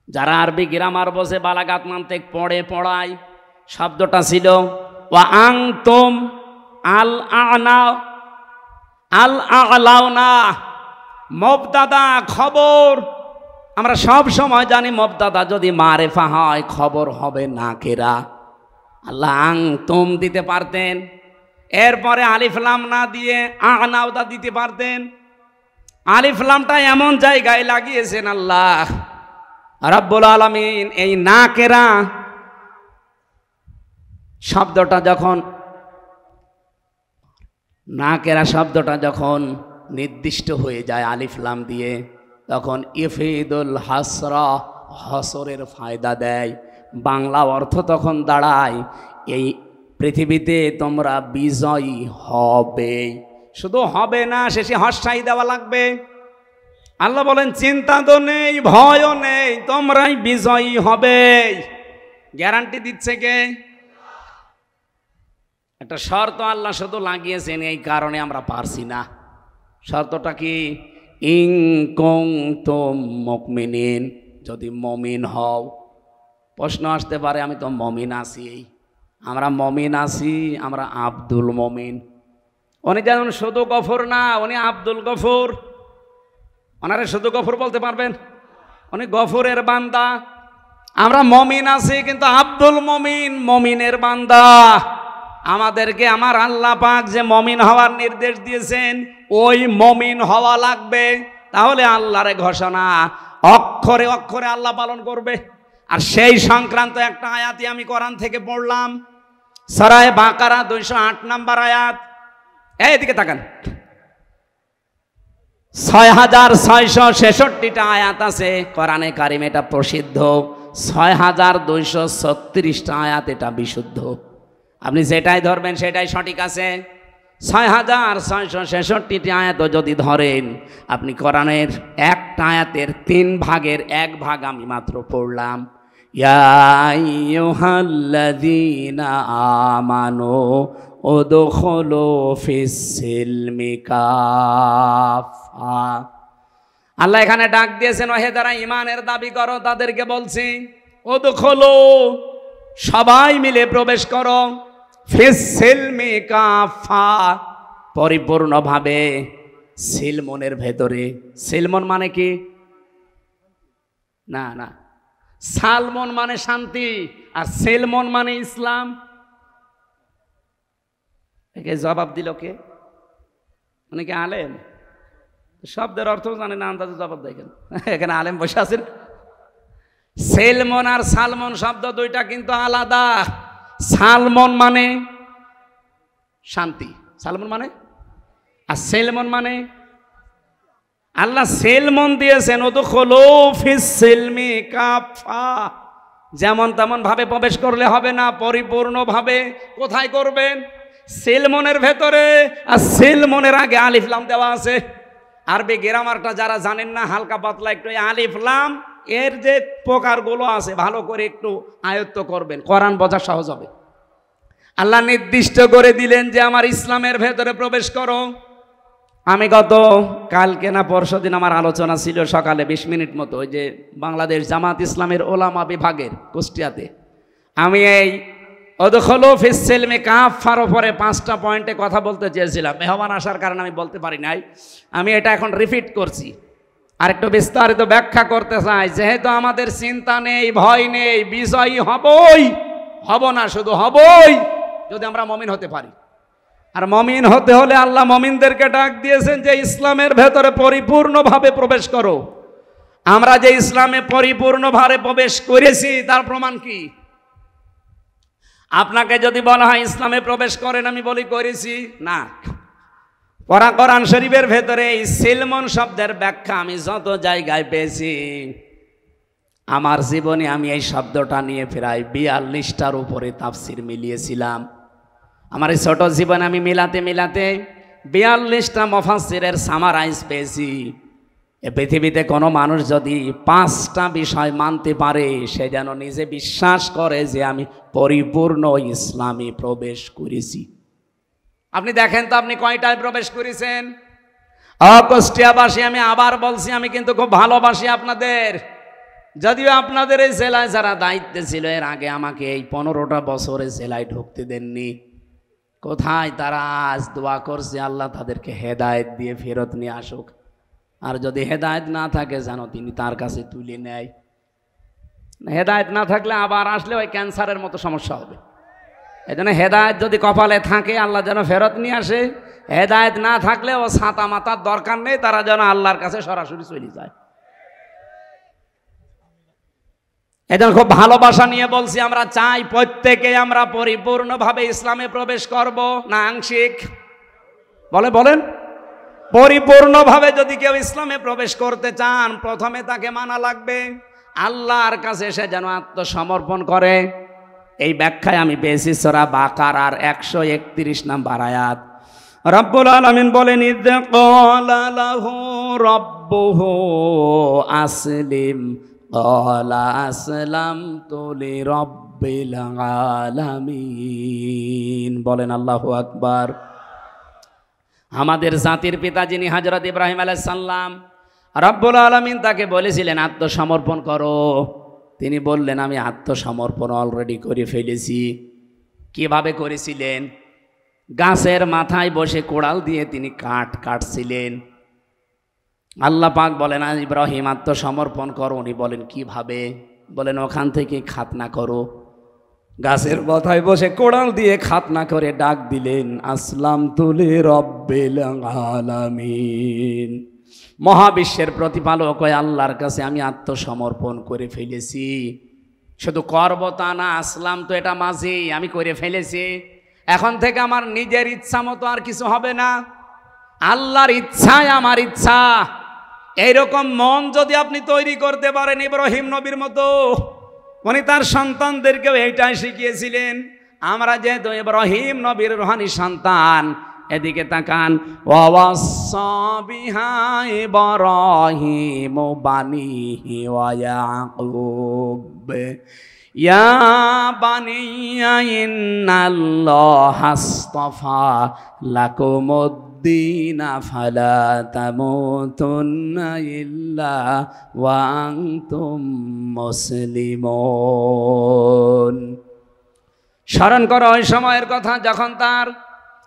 যারা আরবি গ্রামার বসে, বালাগাত মান্তিক পড়ায়, শব্দটা ছিল ওয়া আনতুম আল আ'না, আল আ'লাউনা। মুবতাদা, খবর। আমরা সব সময় জানি মুবতাদা যদি মারেফা হয়, খবর হবে নাকিরা। আল্লাহ আনতুম দিতে পারতেন, এরপরে আলিফ লাম না দিয়ে আ'নাউদা দিতে পারতেন। আলিফ লামটা এমন জায়গায় লাগিয়েছেন আল্লাহ রাব্বুল আলামিন। এই নাকেরা শব্দটা যখন, নাকেরা শব্দটা যখন নির্দিষ্ট হয়ে যায় আলিফ লাম দিয়ে, তখন ইফিদুল হাসরা, হসরের ফায়দা দেয়। বাংলা অর্থ তখন দাঁড়ায়, এই পৃথিবীতে তোমরা বিজয়ী হবে। শুধু হবে না, শেষে হস্যাই দেওয়া লাগবে। আল্লাহ বলেন চিন্তা তো নেই, ভয়ও নেই, তোমরাই বিজয়ী হবে। গ্যারান্টি দিচ্ছে কে? একটা শর্ত আল্লাহ শুধু লাগিয়েছেন, এই কারণে আমরা পারছি না। শর্তটা কি? ইন কুনতুম মুমিনিন, যদি মমিন হও। প্রশ্ন আসতে পারে, আমি তো মমিন আছি। আমরা মমিন আছি, আমরা আব্দুল মমিন। উনি যেমন শুধু গফুর না, উনি আব্দুল গফুর। ওনারে শুধু গফুর বলতে পারবেন? উনি গফুরের বান্দা। আমরা মমিন আছি কিন্তু আব্দুল মমিন, মমিনের বান্দা। আমাদেরকে আমার আল্লাহ পাক যে মমিন হওয়ার নির্দেশ দিয়েছেন, ওই মমিন হওয়া লাগবে। তাহলে আল্লাহর ঘোষণা অক্ষরে অক্ষরে আল্লাহ পালন করবে। আর সেই সংক্রান্ত একটা আয়াতই আমি কোরআন থেকে পড়লাম, সূরা বাকারা 208 নম্বর আয়াত। এইদিকে তাকান, 6666টা আয়াত আছে কোরআনে কারিম, এটা প্রসিদ্ধ। 6236টা আয়াত, এটা বিশুদ্ধ। আপনি যেটাই ধরবেন সেটাই সঠিক আছে। 6666টি আয়াত যদি ধরেন, আপনি কোরআনের একটা আয়াতের 3 ভাগের 1 ভাগ আমি মাত্র পড়লাম। ইয়া আইয়ুহাল্লাযীনা আমানু উদখুলু ফিস-সিলমি কাফা। আল্লাহ এখানে ডাক দিয়েছেন, ওহে যারা ঈমানের দাবি করো তাদেরকে বলছি, উদখুলু, সবাই মিলে প্রবেশ করো, ফিস-সিলমি কাফা, পরিপূর্ণভাবে সিলমনের ভেতরে। সিলমন মানে কি? না না, সালমন মানে শান্তি, আর সিলমন মানে ইসলাম। একে জবাব দিল কে? মানে কি আলেম? শব্দের অর্থ জানে না, আন্দাজে জবাব দেখেন। এখানে আলেম বসে আছেন। সেলমন আর সালমন শব্দ দুইটা কিন্তু আলাদা। সালমন মানে শান্তি, সালমন মানে, আর সেলমন মানে, আল্লাহ সেলমন দিয়েছেন উদখুলু ফিস-সিলমি কাফা। যেমন তেমন ভাবে প্রবেশ করলে হবে না, পরিপূর্ণভাবে। কোথায় করবেন? সেলমনের ভেতরে। আর সেলমনের আগে আলিফ লাম দেওয়া আছে। আরবি গ্রামারটা যারা জানেন না, হালকা পাতলা একটু আলিফ লাম এর যে প্রকারগুলো আছে ভালো করে একটু আয়ত্ত করবেন, কোরআন বোঝা সহজ হবে। আল্লাহ নির্দিষ্ট করে দিলেন যে আমার ইসলামের ভেতরে প্রবেশ করো। আমি গত কালকে না পরশু দিন আমার আলোচনা ছিল সকালে 20 মিনিট মতো, ওই যে বাংলাদেশ জামাত ইসলামের ওলামা বিভাগের কুষ্টিয়াতে। আমি এই উদখুলু ফিস-সিলমি কাফার উপরে 5টা পয়েন্টে কথা বলতে চেয়েছিলাম। মেহমান আসার কারণে আমি বলতে পারি নাই। আমি এটা এখন রিপিট করছি, আর একটু বিস্তারিত ব্যাখ্যা করতে চাই। যেহেতু আমাদের চিন্তা নেই, ভয় নেই, বিজয়ী হবই, হব না শুধু হবই যদি আমরা মমিন হতে পারি। আর মমিন হতে হলে আল্লাহ মমিনদেরকে ডাক দিয়েছেন যে ইসলামের ভেতরে পরিপূর্ণভাবে প্রবেশ করো। আমরা যে ইসলামে পরিপূর্ণভাবে প্রবেশ করেছি তার প্রমাণ কি? আপনাকে যদি বলা হয় ইসলামে প্রবেশ করেন, আমি বলি করেছি না। কোরআন শরীফের ভেতরে এই সিলমন শব্দের ব্যাখ্যা আমি যত জায়গায় পেয়েছি, আমার জীবনে আমি এই শব্দটা নিয়ে প্রায় 42টার উপরে তাফসির মিলিয়েছিলাম। আমার এই ছোট জীবনে আমি মিলাতে মিলাতে 42টা মুফাসসিরের সামারাইজ পেয়েছি। এ পৃথিবীতে কোনো মানুষ যদি 5টা বিষয় মানতে পারে, সে যেন নিজে বিশ্বাস করে যে আমি পরিপূর্ণ ইসলামে প্রবেশ করেছি। আপনি দেখেন তো আপনি কয়টায় প্রবেশ করেছেন? কুষ্টিয়াবাসী, আমি আবার বলছি, আমি কিন্তু খুব ভালোবাসি আপনাদের। যদিও আপনাদের এই জেলায় যারা দায়িত্বে ছিল এর আগে আমাকে এই 15টা বছরে জেলায় ঢুকতে দেননি। কোথায় তারা? আজ দোয়া করছে আল্লাহ তাদেরকে হেদায়েত দিয়ে ফেরত নিয়ে আসুক। আর যদি হেদায়েত না থাকে যেন তিনি তার কাছে তুলে নেয়। হেদায়েত না থাকলে আবার আসলে ওই ক্যান্সারের মতো সমস্যা হবে। এই জন্য হেদায়েত যদি কপালে থাকে আল্লাহ যেন ফেরত নিয়ে আসে। হেদায়েত না থাকলে ও ছাতা মাতার দরকার নেই, তারা যেন আল্লাহর কাছে সরাসরি চলে যায়। এজন্য খুব ভালোবাসা নিয়ে বলছি, আমরা চাই প্রত্যেকে আমরা পরিপূর্ণভাবে ইসলামে প্রবেশ করব, না আংশিক? বলেন পরিপূর্ণভাবে যদি কেউ ইসলামে প্রবেশ করতে চান, প্রথমে তাকে মানা লাগবে, আল্লাহর কাছে সে যেন আত্মসমর্পণ করে। এই ব্যাখ্যায় আমি পেয়েছি সূরা বাকারার 131 নম্বর আয়াত। রব্বুল আলামিন বলেন, ইয ক্বালা লাহু রাব্বুহু আসলিম ক্বালা আসলামতু লিরাব্বিল আলামিন। বলেন আল্লাহু আকবার। আমাদের জাতির পিতা যিনি হযরত ইব্রাহিম আলাইহিস সালাম, রব্বুল আলামিন তাকে বলেছিলেন আত্মসমর্পণ করো। তিনি বললেন আমি আত্মসমর্পণ অলরেডি করে ফেলেছি। কিভাবে করেছিলেন? গাছের মাথায় বসে কোড়াল দিয়ে তিনি কাঠ কাটছিলেন। আল্লাহ পাক বলেন ইব্রাহিম আত্মসমর্পণ করো। উনি বলেন কিভাবে? বলেন ওখান থেকে খাতনা করো। গাছের মাথায় বসে কোড়াল দিয়ে খাতনা করে ডাক দিলেন আসলামতু লিরাব্বিল আলামিন। মহাবিশ্বের প্রতিপালক ওই আল্লাহর কাছে আমি আত্মসমর্পণ করে ফেলেছি। শুধু করব তা না, আসলাম তো এটা মাঝি, আমি করে ফেলেছি। এখন থেকে আমার নিজের ইচ্ছা মতো আর কিছু হবে না, আল্লাহর ইচ্ছাই আমার ইচ্ছা। এইরকম মন যদি আপনি তৈরি করতে পারেন ইব্রাহিম নবীর মতো, উনি তার সন্তানদেরকেও এইটাই শিখিয়েছিলেন। আমরা যেহেতু ইব্রাহিম নবীর রুহানি সন্তান, এদিকে তাকান, ওয়াসাসা বিহা ইব্রাহিম বানিহি ওয়া ইয়াকুব ইয়া বানিয়া ইন্নাল্লাহা আস্তাফা লাকুমুদ্দীন ফালা তামুতুন্না ইল্লা ওয়া আনতুম মুসলিমুন। স্মরণ করো ওই সময়ের কথা যখন তার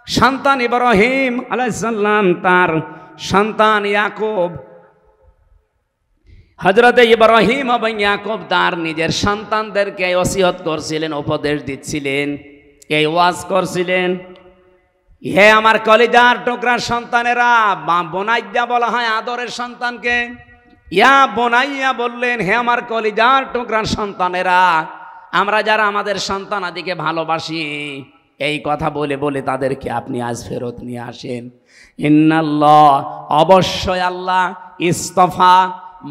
সন্তান ইব্রাহিম আলাইহিস সালাম, তার সন্তান ইয়াকুব, হযরতে ইব্রাহিম এবং ইয়াকুব তার নিজের সন্তানদেরকে ওসিয়ত করছিলেন, উপদেশ দিচ্ছিলেন, এই ওয়াজ করছিলেন, হে আমার কলিজার টুকরার সন্তানেরা। বোনাইয়া বলা হয় আদরের সন্তানকে, ইয়া বোনাইয়া বললেন হে আমার কলিজার টুকরার সন্তানেরা। আমরা যারা আমাদের সন্তান আদিকে ভালোবাসি, এই কথা বলে বলে তাদেরকে আপনি আজ ফেরত নিয়ে আসেন। ইন্নাল্লাহ, অবশ্যই আল্লাহ, ইস্তফা,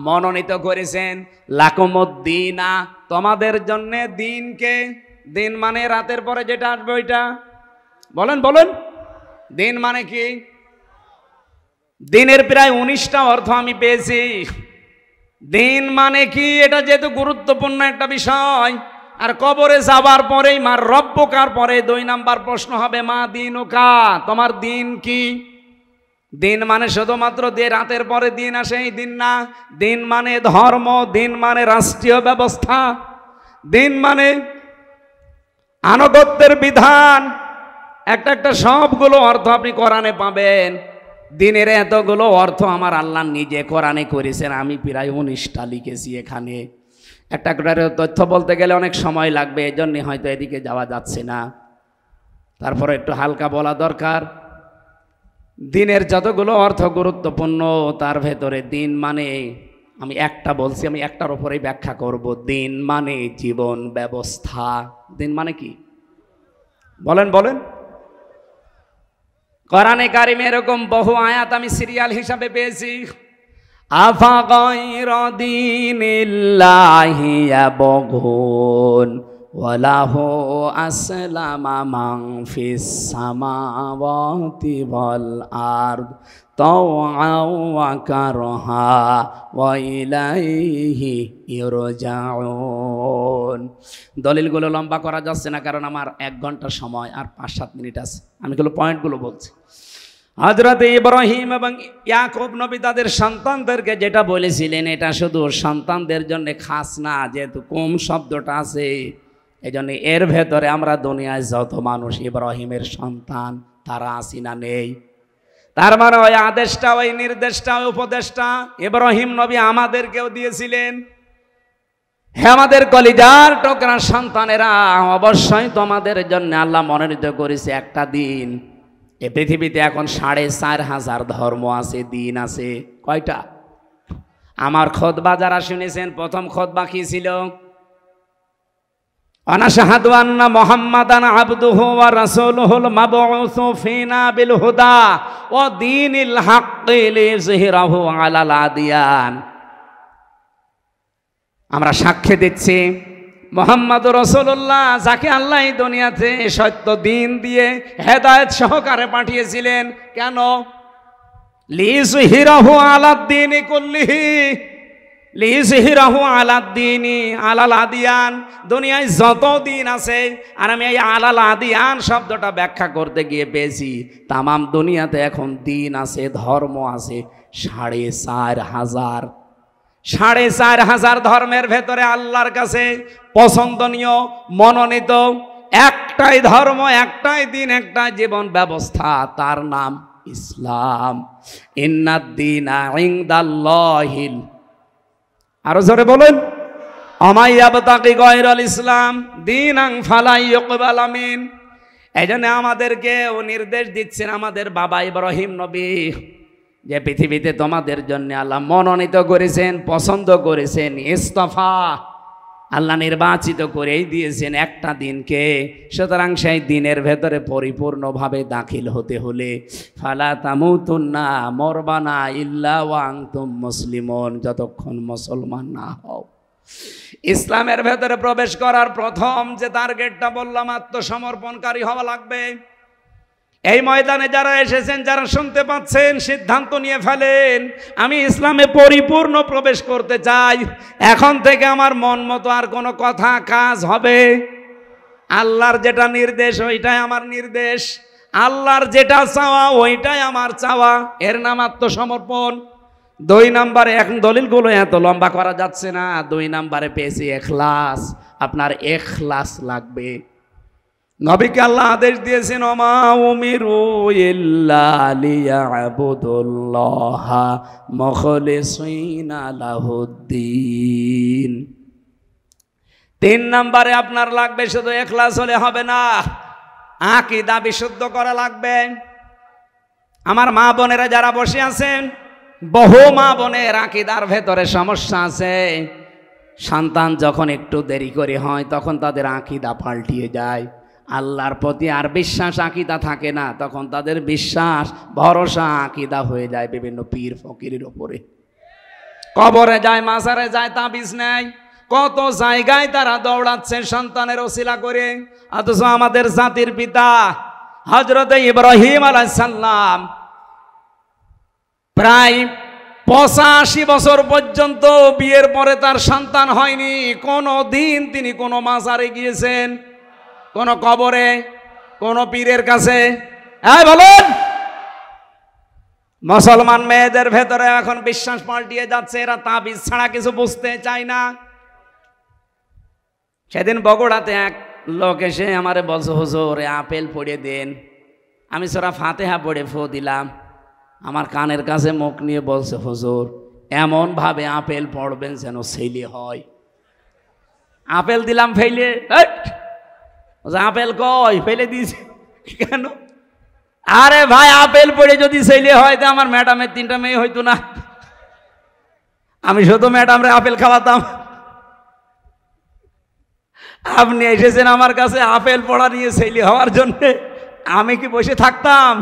মনোনীত করেছেন, লাকুমুদ্দিনা, তোমাদের জন্য দিনকে। দিন মানে রাতের পরে যেটা আসবে ওইটা। বলেন বলেন, দিন মানে কি? দিনের প্রায় 19টা অর্থ আমি পেয়েছি। দিন মানে কি, এটা যেহেতু গুরুত্বপূর্ণ একটা বিষয়। আর কবরে যাবার পরেই মার রব্বকার পরে 2 নাম্বার প্রশ্ন হবে মা দিনুকা, তোমার দিন কি? দিন মানে শুধুমাত্র রাতের পরে দিন আসে এই দিন না। দিন মানে ধর্ম, দিন মানে রাষ্ট্রীয় ব্যবস্থা, দিন মানে আনুগত্যের বিধান। একটা একটা সবগুলো অর্থ আপনি কোরআনে পাবেন। দিনের এতগুলো অর্থ আমার আল্লাহ নিজে কোরআনে করেছেন। আমি প্রায় 19টা লিখেছি এখানে। একটা করে তথ্য বলতে গেলে অনেক সময় লাগবে, এই জন্যে হয়তো এদিকে যাওয়া যাচ্ছে না। তারপরে একটু হালকা বলা দরকার। দিনের যতগুলো অর্থ গুরুত্বপূর্ণ, তার ভেতরে দিন মানে, আমি একটা বলছি, আমি একটার উপরেই ব্যাখ্যা করব। দিন মানে জীবন ব্যবস্থা। দিন মানে কি? বলেন বলেন। কোরআনে কারিমে এরকম বহু আয়াত আমি সিরিয়াল হিসাবে পেয়েছি। আফা গায়রা দীনিল্লাহি ইয়াবগুন ওয়ালাহু আসলামা মান ফিস সামাওয়াতি ওয়াল আরদ তাওআন ওয়া কারহা ওয়া ইলাইহি ইরজাউন। দলিলগুলো লম্বা করা যাচ্ছে না, কারণ আমার 1 ঘন্টা সময় আর 5-7 মিনিট আছে। আমি এগুলো পয়েন্টগুলো বলছি। হযরত ইব্রাহিম এবং ইয়াকুব নবী তাদের সন্তানদেরকে যেটা বলেছিলেন, এটা শুধু সন্তানদের জন্য খাস না, যেহেতু কুম শব্দটা আছে, এই জন্য এর ভেতরে আমরা দুনিয়ায় যত মানুষ ইব্রাহিমের সন্তান, তারা আছি না নেই? তার মানে ওই আদেশটা, ওই নির্দেশটা, ওই উপদেশটা ইব্রাহিম নবী আমাদেরকেও দিয়েছিলেন। হে আমাদের কলিজার টুকরা সন্তানেরা, অবশ্যই তোমাদের জন্য আল্লাহ মনোনীত করেছে একটা দিন। এই পৃথিবীতে এখন 4500 ধর্ম আছে, দিন আছে। কয়টা? আমার খুতবা যারা শুনেছেন, প্রথম খুতবা কি ছিল? আনাশহাদু আন্না মুহাম্মাদান আবদুহু ওয়া রাসূলুহুল মাবউসু ফিনা বিল হুদা ওয়া দীনিল হাক্কি লিযহিরাহু আলাল আদিয়ান। আমরা সাক্ষ্য দিচ্ছি মোহাম্মদ রাসূলুল্লাহ যাকে আল্লাহ এই দুনিয়াতে সত্য দিন দিয়ে হেদায়েত সহকারে পাঠিয়েছিলেন, কেন? লিইয়ুযহিরাহু আলাদ-দীনি কুল্লিহি, লিইয়ুযহিরাহু আলাদ-দীনি আলাল আদিয়ান। দুনিয়ায় যত দিন আছে, আর আমি এই আলাল আদিয়ান শব্দটা ব্যাখ্যা করতে গিয়ে পেয়েছি তামাম দুনিয়াতে এখন দিন আছে, ধর্ম আছে ৪,৫০০। ৪,৫০০ ধর্মের ভেতরে আল্লাহর কাছে পছন্দনীয় মনোনীত একটাই ধর্ম, একটাই দিন, একটাই জীবন ব্যবস্থা, তার নাম ইসলাম। ইন্নাদ-দীনা ইনদাল্লাহিল, আরো জোরে বলুন, ওমাই ইয়াবতাগি গায়রাল ইসলাম দীনান ফালা ইউকবাল মিন। এইজন্য আমাদেরকে ও নির্দেশ দিচ্ছেন আমাদের বাবা ইব্রাহিম নবী, যে পৃথিবীতে তোমাদের জন্য আল্লাহ মনোনীত করেছেন, পছন্দ করেছেন, ইস্তফা, আল্লাহ নির্বাচিত করেই দিয়েছেন একটা দিনকে। সুতরাং সেই দিনের ভেতরে পরিপূর্ণভাবে দাখিল হতে হলে ফালা তামুতুন্না, মরবানা ইল্লা ওয়া আনতুম মুসলিমুন, যতক্ষণ মুসলমান না হও। ইসলামের ভেতরে প্রবেশ করার প্রথম যে টার্গেটটা বললাম, আত্মসমর্পণকারী হওয়া লাগবে। এই ময়দানে যারা এসেছেন, যারা শুনতে পাচ্ছেন, সিদ্ধান্ত নিয়ে ফেলেন, আমি ইসলামে পরিপূর্ণ প্রবেশ করতে চাই। এখন থেকে আমার মন মতো আর কোনো কথা কাজ হবে, আল্লাহর যেটা নির্দেশ ওইটাই আমার নির্দেশ, আল্লাহর যেটা চাওয়া ওইটাই আমার চাওয়া, এর নাম আত্মসমর্পণ। ২ নম্বরে, এখন দলিলগুলো এত লম্বা করা যাচ্ছে না, ২ নম্বরে পেয়েছি এখলাস। আপনার এখলাস লাগবে। নবীকে আল্লাহ আদেশ দিয়েছেন, ওমা উমিরু ইল্লা লিয়াবুদুল্লাহা মুখলিসিনা লাহুদ্দিন। ৩ নম্বরে আপনার লাগবে শুধু এখলাস হলে হবে না, আকীদা বিশুদ্ধ করা লাগবে। আমার মা বোনেরা যারা বসে আছেন, বহু মা বোনের আকীদার ভেতরে সমস্যা আছে। সন্তান যখন একটু দেরি করে হয় তখন তাদের আকীদা পাল্টিয়ে যায়, আল্লাহর প্রতি আর বিশ্বাস আকীদা থাকে না, তখন তাদের বিশ্বাস ভরসা আকীদা হয়ে যায় বিভিন্ন পীর ফকিরের উপরে। কবরে যায়, মাজারে যায়, তাবিজ নেয়, কত জায়গায় তারা দৌড়াচ্ছে সন্তানের ওসিলা করে। অথচ আমাদের জাতির পিতা হযরত ইব্রাহিম আলাইহিস সালাম প্রায় ৮৫ বছর পর্যন্ত বিয়ের পরে তার সন্তান হয়নি। কোনো দিন তিনি কোনো মাজারে গিয়েছেন, কোন কবরে, কোন পীরের কাছে? এই বলুন। মুসলমান মেয়েদের ভেতরে এখন বিশ্বাস পাল্টিয়ে যাচ্ছে, এরা তাবিজ ছাড়া কিছু বুঝতে চায় না। সেদিন বগুড়াতে এক লোক এসে আমারে বলছে, হুজুর আপেল পড়ে দেন। আমি সূরা ফাতিহা পড়ে ফু দিলাম, আমার কানের কাছে মুখ নিয়ে বলছে, হুজুর এমন ভাবে আপেল পড়বেন যেন ছেলে হয়। আপেল দিলাম ফেলে, আপেল কই ফেলে দিয়েছে কেন? আরে ভাই, আপেল পড়ে যদি ছেলে হয় তো আমার ম্যাডামের 3টা মেয়ে হইতো না, আমি শুধু ম্যাডামরে আপেল খাওয়াতাম। আপনি এসেছেন আমার কাছে আপেল পড়া নিয়ে ছেলে হওয়ার জন্য, আমি কি বসে থাকতাম?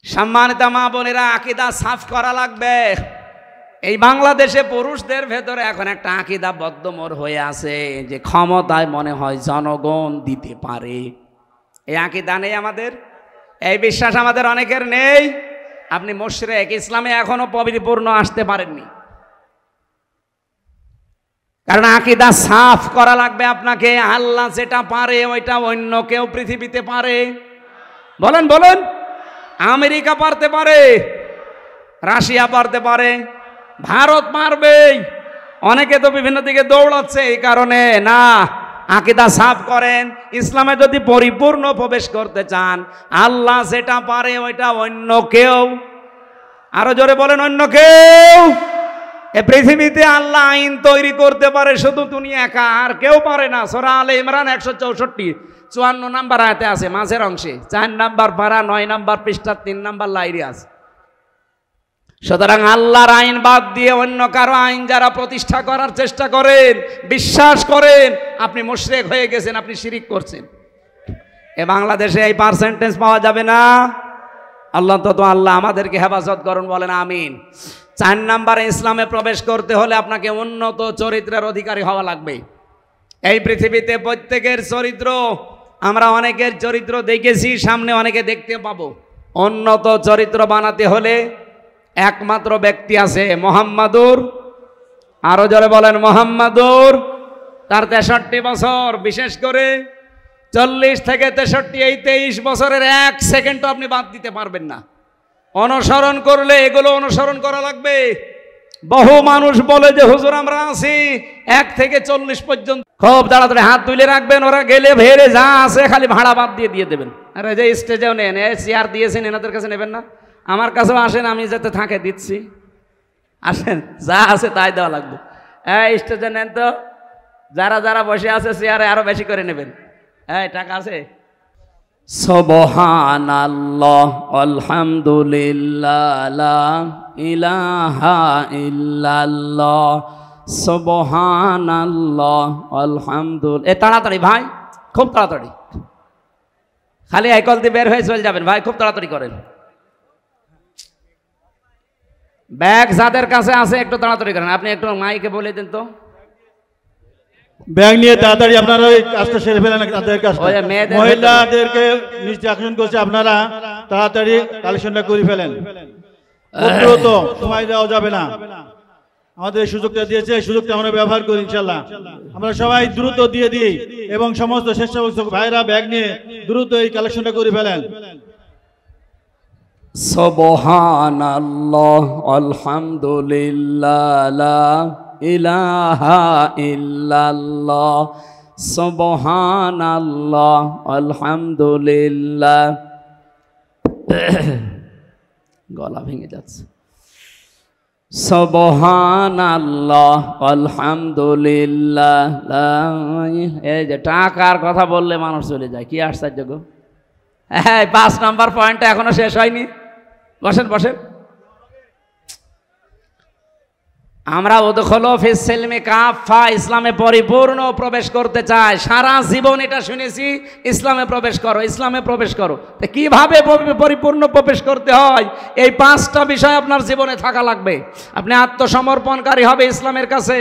সম্মানিত মা বোনেরা, আকীদা সাফ করা লাগবে। এই বাংলাদেশে পুরুষদের ভেতরে এখন একটা আকীদা বদ্ধমূল হয়ে আছে যে ক্ষমতায় মনে হয় জনগণ দিতে পারে। এই আকীদা নেই আমাদের, এই বিশ্বাস আমাদের অনেকের নেই। আপনি মুশরিক, ইসলামে এখনো পরিপূর্ণ আসতে পারেননি, কারণ আকীদা সাফ করা লাগবে আপনাকে। আল্লাহ যেটা পারে ওইটা অন্য কেউ পৃথিবীতে পারে? বলেন বলেন। আমেরিকা পারতে পারে, রাশিয়া পারতে পারে, ভারত পারবে। অনেকে তো বিভিন্ন দিকে দৌড়াচ্ছে এই কারণে না। আকীদা সাফ করেন। ইসলামে যদি পরিপূর্ণ প্রবেশ করতে চান, আল্লাহ যেটা পারে ওইটা অন্য কেউ, আরো জোরে বলেন, অন্য কেউ। এ পৃথিবীতে আল্লাহ আইন তৈরি করতে পারে শুধু তুমি একা, আর কেউ পারে না। সূরা আলে ইমরান 164 54 নম্বর আয়াতে আছে, মাঝের অংশে 4 নম্বর পারা 9 নম্বর পৃষ্ঠা 3 নম্বর লাইনে আছে। সুতরাং আল্লাহর আইন বাদ দিয়ে অন্য কারো আইন যারা প্রতিষ্ঠা করার চেষ্টা করেন, বিশ্বাস করেন, আপনি মুশরিক হয়ে গেছেন, আপনি শিরিক করছেন। এ বাংলাদেশে এই পার্সেন্টেজ পাওয়া যাবে না। আল্লাহ তো আল্লাহ আমাদেরকে হেফাজত করুন, বলেন আমিন। 4 নম্বরে ইসলামে প্রবেশ করতে হলে আপনাকে উন্নত চরিত্রের অধিকারী হওয়া লাগবে। এই পৃথিবীতে প্রত্যেকের চরিত্র, আমরা অনেকের চরিত্র দেখেছি, সামনে অনেকে দেখতে পাবো। উন্নত চরিত্র বানাতে হলে একমাত্র ব্যক্তি আছে, মোহাম্মদুর, আরো জোরে বলেন মোহাম্মদুর। তার 63 বছর, বিশেষ করে 40 থেকে 63, এই 23 বছরের 1 সেকেন্ডও আপনি বাদ দিতে পারবেন না। অনুসরণ করলে এগুলো অনুসরণ করা লাগবে। বহু মানুষ বলে যে হুজুর আমরা আছি 1 থেকে 40 পর্যন্ত, খুব তাড়াতাড়ি হাত তুলে রাখবেন, ওরা গেলে ভেড়ে যা আছে খালি ভাড়া বাদ দিয়ে দেবেন। আরে যে স্টেজেও নেন, চেয়ার দিয়েছেন, এনাদের কাছে নেবেন না, আমার কাছেও আসেন, আমি যাতে থাকে দিচ্ছি, আসেন, যা আছে তাই দেওয়া লাগবে। এই স্টেজে নেন তো, যারা যারা বসে আছে চেয়ারে আরো বেশি করে নেবেন। এই টাকা আছে? সুবহানাল্লাহ, আলহামদুলিল্লাহ, লা ইলাহা ইল্লাল্লাহ, সুবহানাল্লাহ, আলহামদুলিল্লাহ। তাড়াতাড়ি ভাই, খুব তাড়াতাড়ি, খালি আইকল দিয়ে বের হয়ে চলে যাবেন ভাই, খুব তাড়াতাড়ি করেন। ব্যাগ যাদের কাছে আছে একটু তাড়াতাড়ি করেন। আপনি একটু মাইকে বলে দেন তো, ব্যাগ নিয়ে তাড়াতাড়ি আপনারা ওই কাজটা সেরে ফেলেন। তাদের কাজটা মহিলাদেরকে নিচে আকর্ষণ করছে, আপনারা তাড়াতাড়ি কালেকশনটা করে ফেলেন, দ্রুত, সময় দেওয়া যাবে না। আমাদের সুযোগটা দিয়েছে, এই সুযোগটা আমরা ব্যবহার করি ইনশাল্লাহ। আমরা সবাই দ্রুত দিয়ে দিই এবং সমস্ত স্বেচ্ছাসেবক ভাইরা ব্যাগ নিয়ে দ্রুত এই কালেকশনটা করে ফেলেন। সুবহানাল্লাহ, আলহামদুলিল্লাহ, লা ইলাহা ইল্লাল্লাহ, সুবহানাল্লাহ, আলহামদুলিল্লাহ। গলা ভেঙে যাচ্ছে। সুবহানাল্লাহ, আলহামদুলিল্লাহ। এই যে টাকার কথা বললে মানুষ চলে যায়, কি আশ্চর্য গো। হ্যাঁ, 5 নম্বর পয়েন্টটা এখনো শেষ হয়নি। বসেন বসেন। আমরা উদখুলু ফিস সিলমি কাফা, ইসলামে পরিপূর্ণ প্রবেশ করতে চাই। সারা জীবন এটা শুনেছি, ইসলামে প্রবেশ করো, ইসলামে প্রবেশ করো। তো কিভাবে পরিপূর্ণ প্রবেশ করতে হয়, এই 5টা বিষয় আপনার জীবনে থাকা লাগবে। আপনি আত্মসমর্পণকারী হবে ইসলামের কাছে।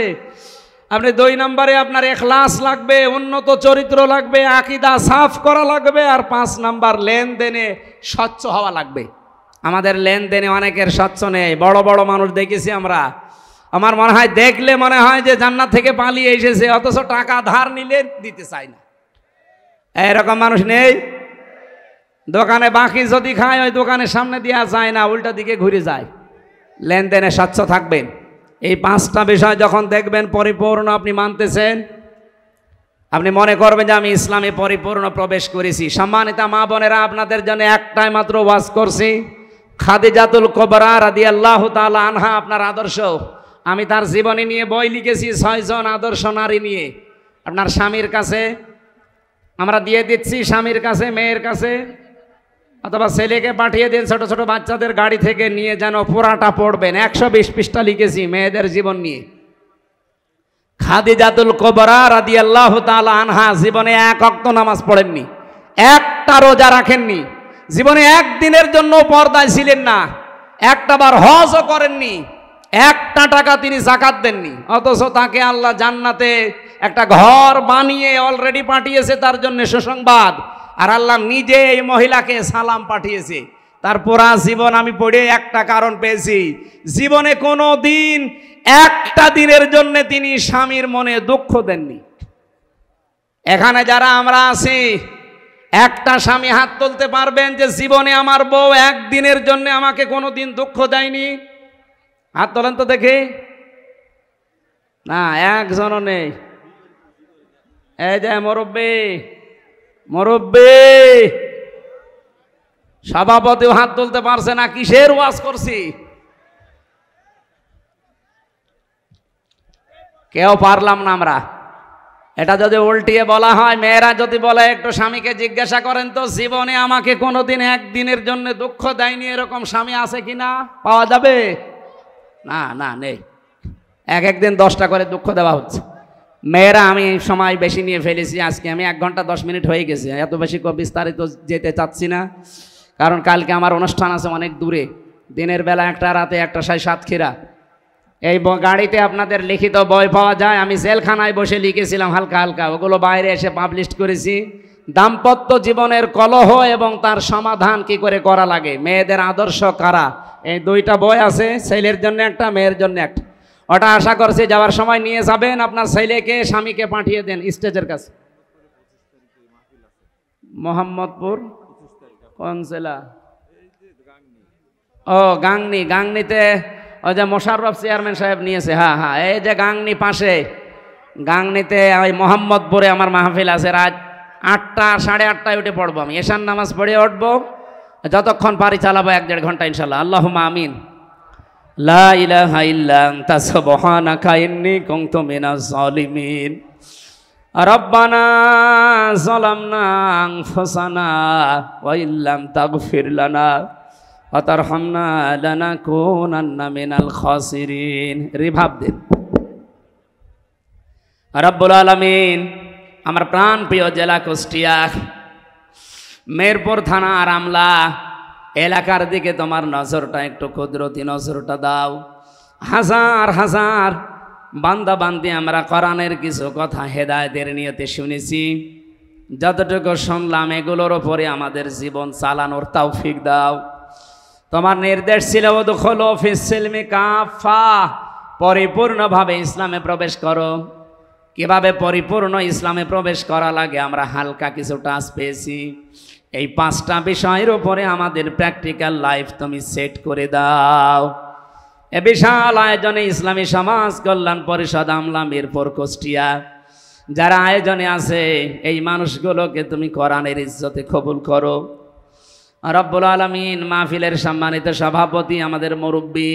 আপনি 2 নম্বরে আপনার ইখলাস লাগবে, উন্নত চরিত্র লাগবে, আকীদা সাফ করা লাগবে। আর 5 নাম্বার লেনদেনে স্বচ্ছ হওয়া লাগবে। আমাদের লেনদেনে অনেকের স্বচ্ছ নেই। বড় বড় মানুষ দেখেছি আমরা, আমার মনে হয় দেখলে মনে হয় যে জান্নাত থেকে পালিয়ে এসেছে, অথচ টাকা ধার নিলে দিতে চায় না। এরকম মানুষ নেই? দোকানে বাকি যদি খায়, ওই দোকানের সামনে দেওয়া যায় না, উল্টা দিকে ঘুরে যায়। লেনদেনে স্বচ্ছ থাকবেন। এই 5টা বিষয় যখন দেখবেন পরিপূর্ণ আপনি মানতেছেন, আপনি মনে করবেন যে আমি ইসলামে পরিপূর্ণ প্রবেশ করেছি। সম্মানিতা মা বোনেরা, আপনাদের জন্য একটাই মাত্র ওয়াজ করছি। খাদিজাতুল কুবরা রাদিয়াল্লাহু তাআলা আনহা আপনার আদর্শ। আমি তার জীবনী নিয়ে বই লিখেছি, 6 জন আদর্শ নারী নিয়ে। আপনার স্বামীর কাছে আমরা দিয়ে দিচ্ছি, স্বামীর কাছে, মেয়ের কাছে, অথবা ছেলেকে পাঠিয়ে দিন, ছোট ছোট বাচ্চাদের গাড়ি থেকে নিয়ে যেন পুরাটা পড়বেন। 120 পৃষ্ঠা লিখেছি মেয়েদের জীবন নিয়ে। খাদিজাতুল কুবরা রাদিয়াল্লাহু তাআলা আনহা জীবনে 1 ওয়াক্ত নামাজ পড়েননি, একটা রোজা রাখেননি, জীবনে 1 দিনের জন্য পর্দায় ছিলেন না, একটা বার হজও করেননি, 1টা টাকা তিনি যাকাত দেননি। অথচ তাকে আল্লাহ জান্নাতে একটা ঘর বানিয়ে অলরেডি পাঠিয়েছে, তার জন্য সুসংবাদ। আর আল্লাহ নিজে এই মহিলাকে সালাম পাঠিয়েছে। তার পুরা জীবন আমি পড়ে একটা কারণ পেয়েছি, জীবনে কোনো দিন 1টা দিনের জন্য তিনি স্বামীর মনে দুঃখ দেননি। এখানে যারা আমরা আছি, একটা স্বামী হাত তুলতে পারবেন যে জীবনে আমার বউ 1 দিনের জন্য আমাকে কোনো দিন দুঃখ দেয়নি? হাত তোলেন তো দেখি। না, একজনও নেই। এই যে মুরব্বী, মুরব্বী সভাপতিও হাত তুলতে পারছে না। কিসের ওয়াজ করছি? কেউ পারলাম না আমরা। এটা যদি উল্টিয়ে বলা হয়, মেয়েরা যদি বলে একটু স্বামীকে জিজ্ঞাসা করেন তো, জীবনে আমাকে কোনোদিন 1 দিনের জন্য দুঃখ দেয়নি, এরকম স্বামী আছে কিনা? পাওয়া যাবে? না না, নেই। এক দিন 10টা করে দুঃখ দেওয়া হচ্ছে। মেয়েরা, আমি সময় বেশি নিয়ে ফেলেছি আজকে, আমি 1 ঘন্টা 10 মিনিট হয়ে গেছে। এত বেশি বিস্তারিত যেতে চাচ্ছি না, কারণ কালকে আমার অনুষ্ঠান আছে অনেক দূরে। দিনের বেলা একটা, রাতে একটা, সাতক্ষীরা। এই গাড়িতে আপনাদের লিখিত বই পাওয়া যায়। আমি জেলখানায় বসে লিখেছিলাম হালকা হালকা, ওগুলো বাইরে এসে পাবলিশ করেছি। দাম্পত্য জীবনের কলহ এবং তার সমাধান কি করে করা লাগে, মেয়েদের আদর্শ কারা, এই দুইটা বই আছে। ছেলের জন্য একটা, মেয়ের জন্য একটা। ওটা আশা করছি যাওয়ার সময় নিয়ে যাবেন, আপনার ছেলেকে স্বামীকে পাঠিয়ে দেন স্টেজের কাছে। মোহাম্মদপুর কোন জেলা? ও গাংনি, গাংনিতে ওই যে মোশাররফ চেয়ারম্যান সাহেব নিয়েছে। হ্যাঁ হ্যাঁ, এই যে গাংনি পাশে, গাংনিতে ওই মোহাম্মদপুরে আমার মাহফিল আছে। রাত 8টা 8:30টায় উঠে পড়বো আমি, এশার নামাজ পড়ে উঠবো, যতক্ষণ পারি চালাবো 1-1.5 ঘন্টা ইনশাল্লাহ। আল্লাহুম্মা আমিন। লা ইলাহা ইল্লা আনতা সুবহানাকা ইন্নী কুনতু মিনাজ জালিমিন। রব্বানা যালামনা আনফুসানা ওয়া ইল্লাম তাগফির লানা ওয়া তারহামনা লানাকুনান্না মিনাল খাসিরিন। রিভাব দিন। রব্বুল আলামিন, আমার প্রাণ প্রিয় জেলা কুষ্টিয়া, মেহেরপুর থানা রামলা এলাকার দিকে তোমার নজরটা একটু কুদরতি নজরটা দাও। হাজার হাজার বান্দা বান্দি আমরা কোরআনের কিছু কথা হেদায়েতের নিয়তে শুনেছি, যতটুকু শুনলাম এগুলোর উপরে আমাদের জীবন চালানোর তৌফিক দাও। তোমার নির্দেশ ছিল উদখুলু ফিস সিলমি কাফা, পরিপূর্ণভাবে ইসলামে প্রবেশ করো। কিভাবে পরিপূর্ণ ইসলামে প্রবেশ করা লাগে আমরা হালকা কিছু টাচ পেয়েছি। এই 5টা বিষয়ের উপরে আমাদের প্র্যাকটিক্যাল লাইফ তুমি সেট করে দাও। এ বিশাল আয়োজনে ইসলামী সমাজ কল্যাণ পরিষদ আমলা মিরপুর কুষ্টিয়া যারা আয়োজনে আছে, এই মানুষগুলোকে তুমি কোরআনের ইজ্জতে কবুল করো। রব্বুল আলামিন, মাহফিলের সম্মানিত সভাপতি আমাদের মুরব্বী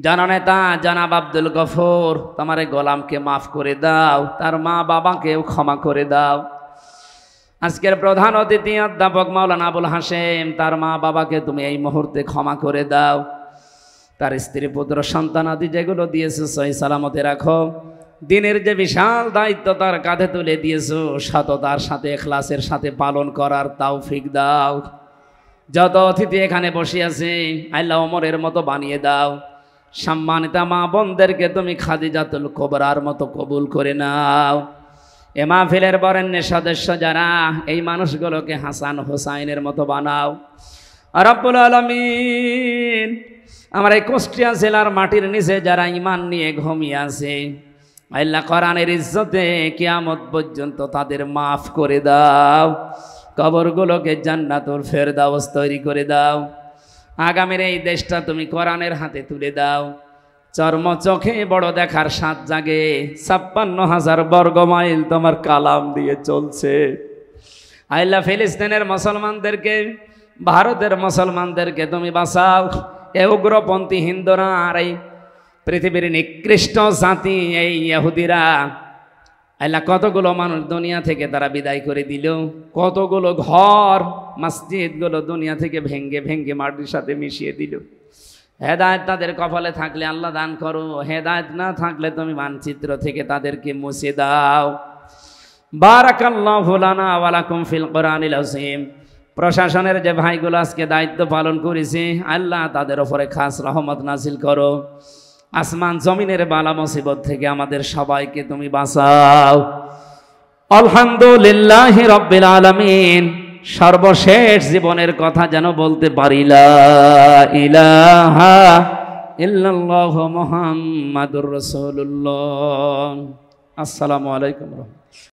জননেতা জনাব আব্দুল গফুর, তোমার গোলামকে মাফ করে দাও, তার মা বাবাকেও ক্ষমা করে দাও। আজকের প্রধান অতিথি অধ্যাপক মাওলানা আবুল হাশেম, তার মা বাবাকে তুমি এই মুহূর্তে ক্ষমা করে দাও। তার স্ত্রী পুত্র সন্তান আদি যেগুলো দিয়েছো সহি সালামতে রাখো। দিনের যে বিশাল দায়িত্ব তার কাঁধে তুলে দিয়েছো, সততার সাথে ইখলাসের সাথে পালন করার তৌফিক দাও। যত অতিথি এখানে বসে আছে আল্লাহ ওমরের মতো বানিয়ে দাও। সম্মানিতা মা বোনদেরকে তুমি খাদিজাতুল কুবরার মতো কবুল করে নাও। এ মাহফিলের বরেণ্যের সদস্য যারা, এই মানুষগুলোকে হাসান হোসাইনের মতো বানাও। রব্বুল আলামিন, আমার এই কুষ্টিয়া জেলার মাটির নিচে যারা ঈমান নিয়ে ঘুমিয়ে আছে, আল্লাহ কোরআনের ইজ্জতে কিয়ামত পর্যন্ত তাদের মাফ করে দাও। কবরগুলোকে জান্নাতুল ফেরদাউস তৈরি করে দাও। আগামীর এই দেশটা তুমি কোরআনের হাতে তুলে দাও। চর্ম চোখে বড় দেখার স্বাদ জাগে। 56,000 বর্গ মাইল তোমার কালাম দিয়ে চলছে। আল্লাহ ফিলিস্তিনের মুসলমানদেরকে, ভারতের মুসলমানদেরকে তুমি বাঁচাও। এ উগ্রপন্থী হিন্দুরা আর এই পৃথিবীর নিকৃষ্ট জাতি এই ইহুদিরা, আল্লাহ কতগুলো মানুষ দুনিয়া থেকে তারা বিদায় করে দিল। কতগুলো ঘর মসজিদগুলো দুনিয়া থেকে ভেঙ্গে ভেঙ্গে মাটির সাথে মিশিয়ে দিল। হেদায়েত তাদের কপালে থাকলে আল্লাহ দান করো, হেদায়েত না থাকলে তুমি মানচিত্র থেকে তাদেরকে মুছে দাও। বারাকাল্লাহু লানা ওয়া লাকুম ফিল কোরআনিল আযীম। প্রশাসনের যে ভাইগুলো আজকে দায়িত্ব পালন করেছে, আল্লাহ তাদের উপরে খাস রহমত নাজিল করো। আসমান জমিনের বালা মুসিবত থেকে আমাদের সবাইকে তুমি বাঁচাও। আলহামদুলিল্লাহি রাব্বিল আলামিন। সর্বশেষ জীবনের কথা যেন বলতে পারি, লা ইলাহা ইল্লাল্লাহু মুহাম্মাদুর রাসূলুল্লাহ। আসসালামু আলাইকুম।